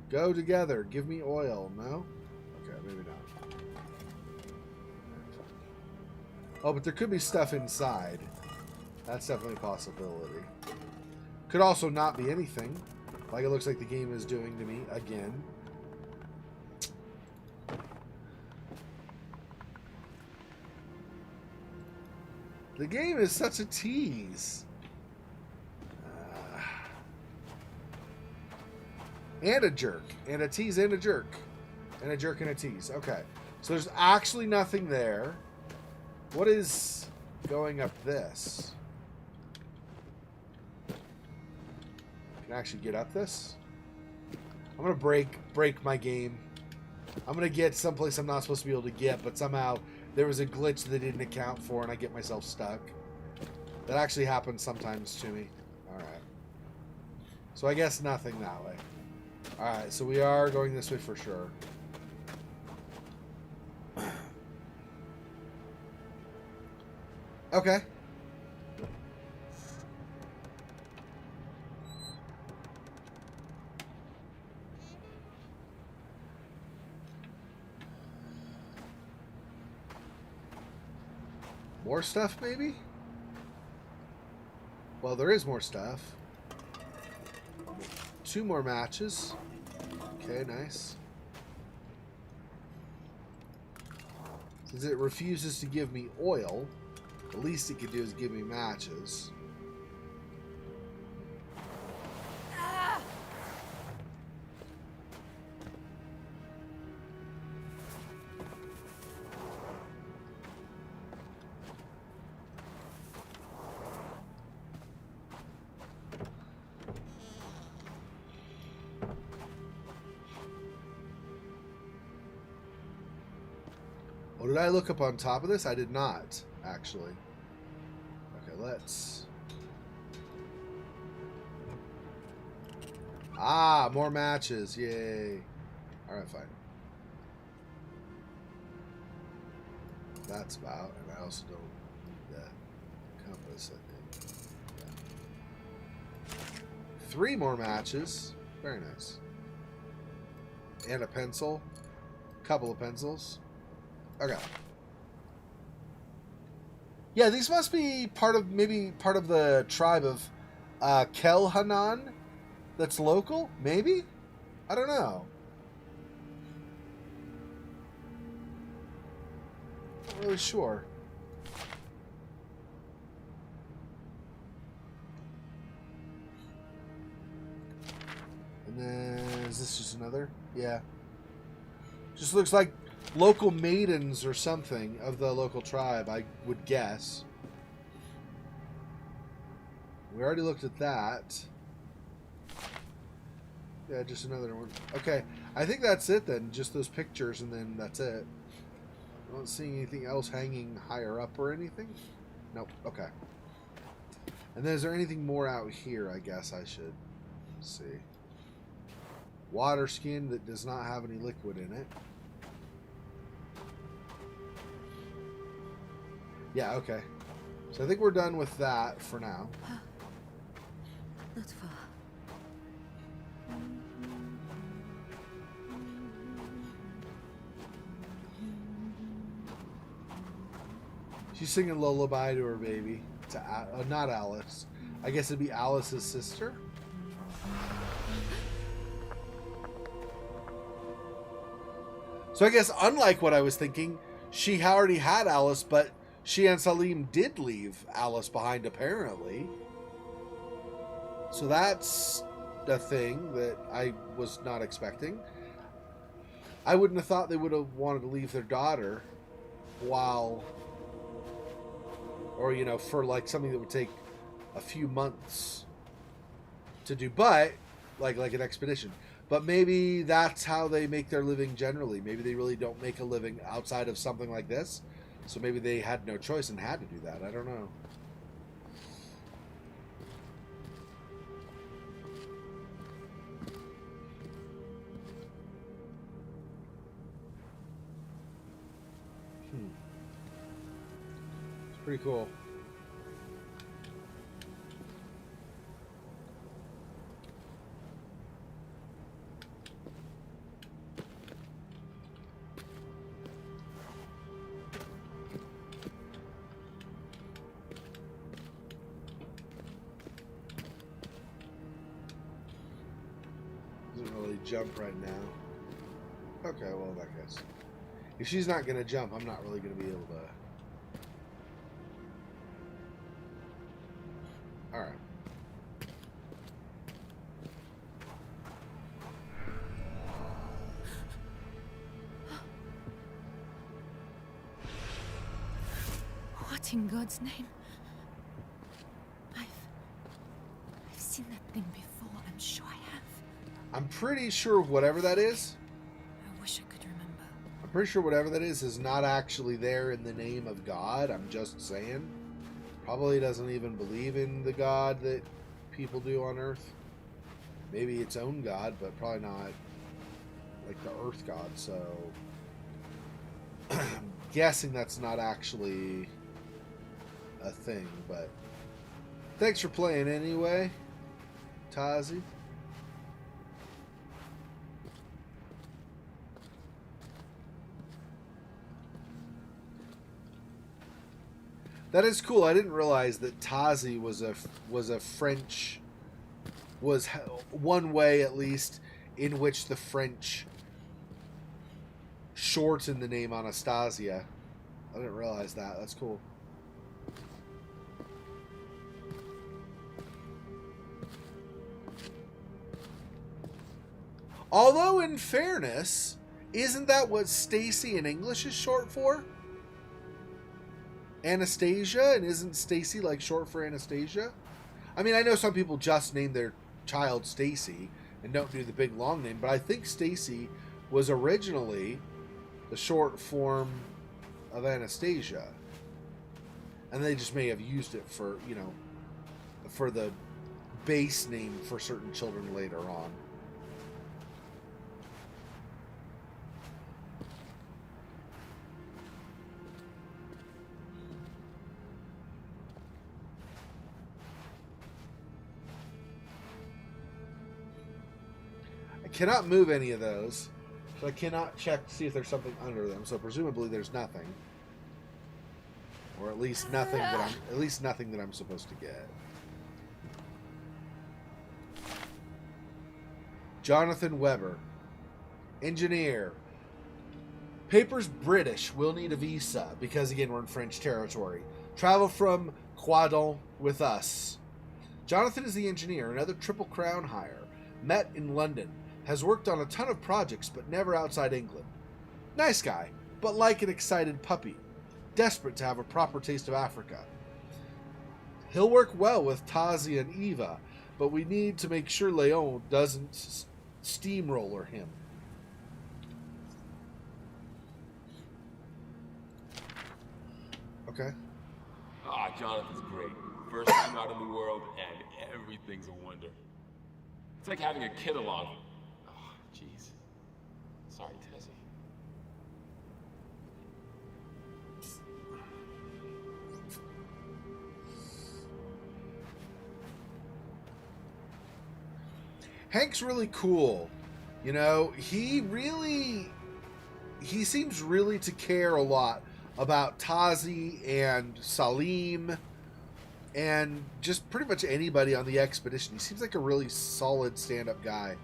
Go together. Give me oil. No? Okay, maybe not. Oh, but there could be stuff inside. That's definitely a possibility. Could also not be anything. Like it looks like the game is doing to me again. The game is such a tease. And a jerk. And a tease and a jerk. And a jerk and a tease. Okay. So there's actually nothing there. What is going up this? Can I actually get up this? I'm gonna break my game. I'm gonna get someplace I'm not supposed to be able to get, but somehow there was a glitch that they didn't account for and I get myself stuck. That actually happens sometimes to me. Alright. So I guess nothing that way. Alright, so we are going this way for sure. Okay. More stuff, maybe? Well, there is more stuff. 2 more matches. Okay, nice. Since it refuses to give me oil, the least it could do is give me matches. Oh, did I look up on top of this? I did not, actually. Okay, let's... Ah, more matches. Yay. Alright, fine. That's about, and I also don't need that compass, I think. Yeah. 3 more matches. Very nice. And a pencil. Couple of pencils. Okay. Yeah, these must be part of, maybe part of the tribe of Kelhanan that's local? Maybe? I don't know. Not really sure. And then, is this just another? Yeah. Just looks like local maidens or something of the local tribe, I would guess. We already looked at that. Yeah, just another one. Okay, I think that's it then. Just those pictures and then that's it. I don't see anything else hanging higher up or anything. Nope, okay. And then is there anything more out here, I guess I should see. Water skin that does not have any liquid in it. Yeah, okay. So I think we're done with that for now. Not far. She's singing lullaby to her baby. To not Alice. I guess it'd be Alice's sister. So I guess unlike what I was thinking, she already had Alice, but she and Salim did leave Alice behind, apparently. So that's a thing that I was not expecting. I wouldn't have thought they would have wanted to leave their daughter while... Or, you know, for like something that would take a few months to do. But, like an expedition. But maybe that's how they make their living generally. Maybe they really don't make a living outside of something like this. So maybe they had no choice and had to do that. I don't know. It's pretty cool. Doesn't really jump right now. Okay, well, in that case. If she's not going to jump, I'm not really going to be able to... Alright. What in God's name? I've seen that thing before. I'm sure I have. I'm pretty sure whatever that is, I wish I could remember. I'm pretty sure whatever that is not actually there in the name of God. I'm just saying. Probably doesn't even believe in the God that people do on Earth. Maybe its own God, but probably not like the Earth God. So I'm guessing that's not actually a thing. But thanks for playing anyway, Tasi. That is cool. I didn't realize that Tasi was a French, was one way at least in which the French shortened the name Anastasia. I didn't realize that. That's cool. Although, in fairness, isn't that what Stacy in English is short for? Anastasia, and isn't Stacy like short for Anastasia? I mean, I know some people just name their child Stacy and don't do the big long name, but I think Stacy was originally the short form of Anastasia, and they just may have used it for, you know, for the base name for certain children later on. Cannot move any of those, so I cannot check to see if there's something under them. So presumably there's nothing, or at least nothing that I'm supposed to get. Jonathan Weber, engineer. Paper's British. Will need a visa because again we're in French territory. Travel from Croydon with us. Jonathan is the engineer. Another Triple Crown hire. Met in London. Has worked on a ton of projects, but never outside England. Nice guy, but like an excited puppy. Desperate to have a proper taste of Africa. He'll work well with Tasi and Eva, but we need to make sure Leon doesn't steamroller him. Okay. Ah, Jonathan's great. First time out in the world, and everything's a wonder. It's like having a kid along. Oh, jeez. Sorry, Tasi. Hank's really cool. You know, he seems really to care a lot about Tasi and Salim and just pretty much anybody on the expedition. He seems like a really solid stand-up guy.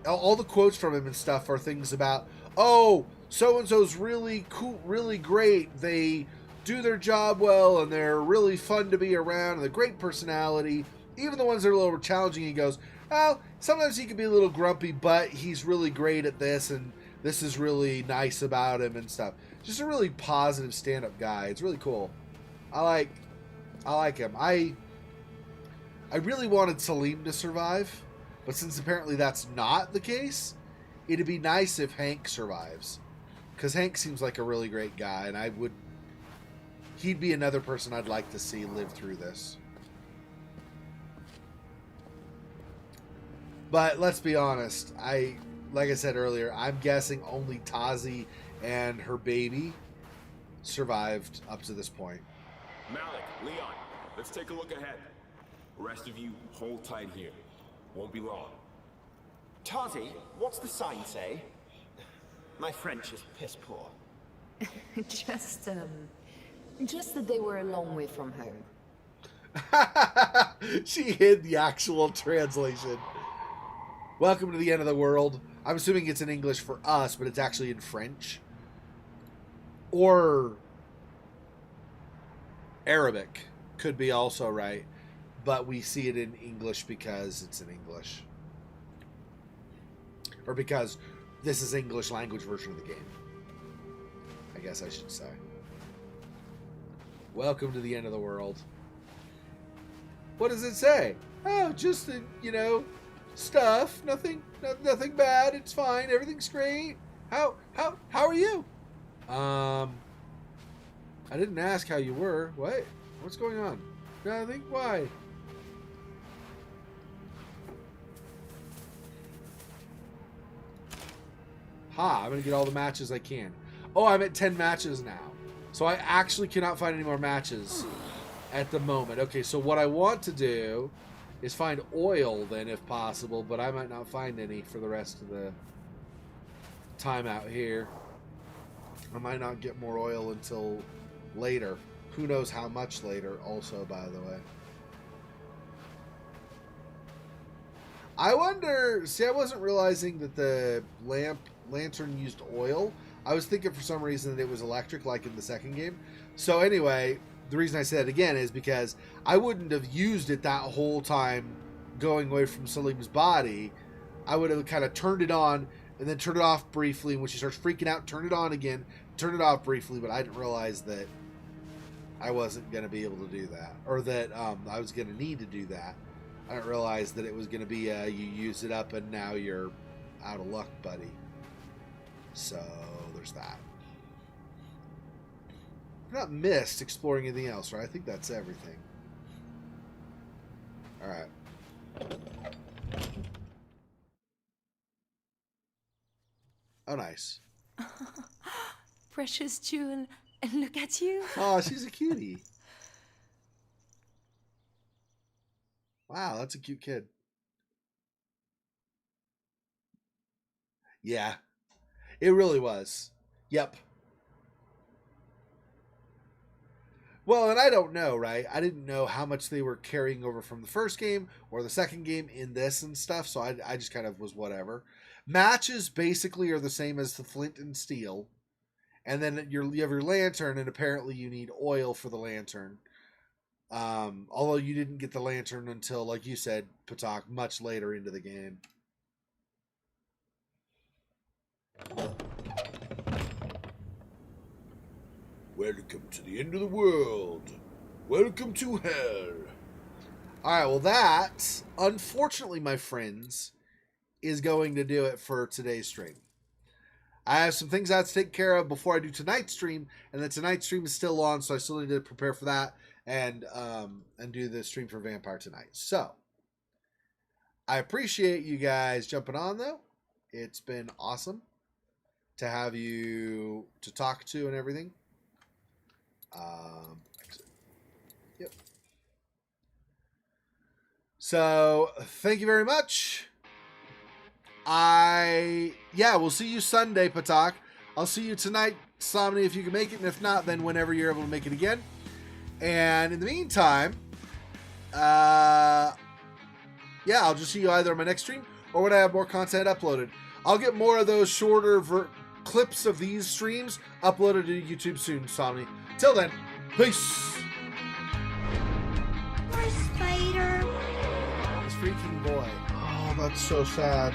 All the quotes from him and stuff are things about, oh, so-and-so's really cool, really great. They do their job well, and they're really fun to be around, and a great personality. Even the ones that are a little challenging, he goes, well, sometimes he can be a little grumpy, but he's really great at this, and this is really nice about him and stuff. Just a really positive stand-up guy. It's really cool. I like him. I really wanted Salim to survive, But since apparently that's not the case, it'd be nice if Hank survives. Because Hank seems like a really great guy, and he'd be another person I'd like to see live through this. But let's be honest, like I said earlier, I'm guessing only Tasi and her baby survived up to this point. Malik, Leon, let's take a look ahead. The rest of you, hold tight here. Won't be long. Tasi, what's the sign say? My French is piss poor. Just that they were a long way from home. She hid the actual translation. Welcome to the end of the world. I'm assuming it's in English for us, but it's actually in French. Or Arabic could be also right, but we see it in English because it's in English. Or because this is English language version of the game, I guess I should say. Welcome to the end of the world. What does it say? Oh, just, stuff. Nothing bad. It's fine. Everything's great. How are you? I didn't ask how you were. What? What's going on? Nothing? Why? Ha, I'm going to get all the matches I can. Oh, I'm at 10 matches now. So I actually cannot find any more matches at the moment. Okay, so what I want to do is find oil then, if possible, but I might not find any for the rest of the time out here. I might not get more oil until later. Who knows how much later, also, by the way. I wonder... See, I wasn't realizing that the lantern used oil. I was thinking for some reason that it was electric, like in the second game. So anyway, the reason I said it again is because I wouldn't have used it that whole time going away from Salim's body. I would have kind of turned it on and then turned it off briefly. And when she starts freaking out, turn it on again, turn it off briefly. But I didn't realize that I wasn't going to be able to do that, or that I was going to need to do that. I didn't realize that it was going to be you use it up and now you're out of luck, buddy. So there's that. I've not missed exploring anything else, right? I think that's everything. Alright. Oh, nice. Precious jewel, and look at you. Oh, she's a cutie. Wow, that's a cute kid. Yeah, it really was. Yep. Well, and I don't know, right? I didn't know how much they were carrying over from the first game or the second game in this and stuff, so I just kind of was whatever. Matches basically are the same as the flint and steel. And then you have your lantern, and apparently you need oil for the lantern. Although you didn't get the lantern until, like you said, Patak, much later into the game. Welcome to the end of the world. Welcome to hell. Alright, well that, unfortunately, my friends, is going to do it for today's stream. I have some things I have to take care of before I do tonight's stream, and then tonight's stream is still on, so I still need to prepare for that and do the stream for Vampire tonight. So, I appreciate you guys jumping on, though. It's been awesome to have you to talk to and everything. Yep. So, thank you very much. We'll see you Sunday, Patak. I'll see you tonight, Somni, if you can make it, and if not, then whenever you're able to make it again. And in the meantime, I'll just see you either on my next stream or when I have more content uploaded. I'll get more of those shorter clips of these streams uploaded to YouTube soon, Somni. Till then, peace. Poor spider. This freaking boy. Oh, that's so sad.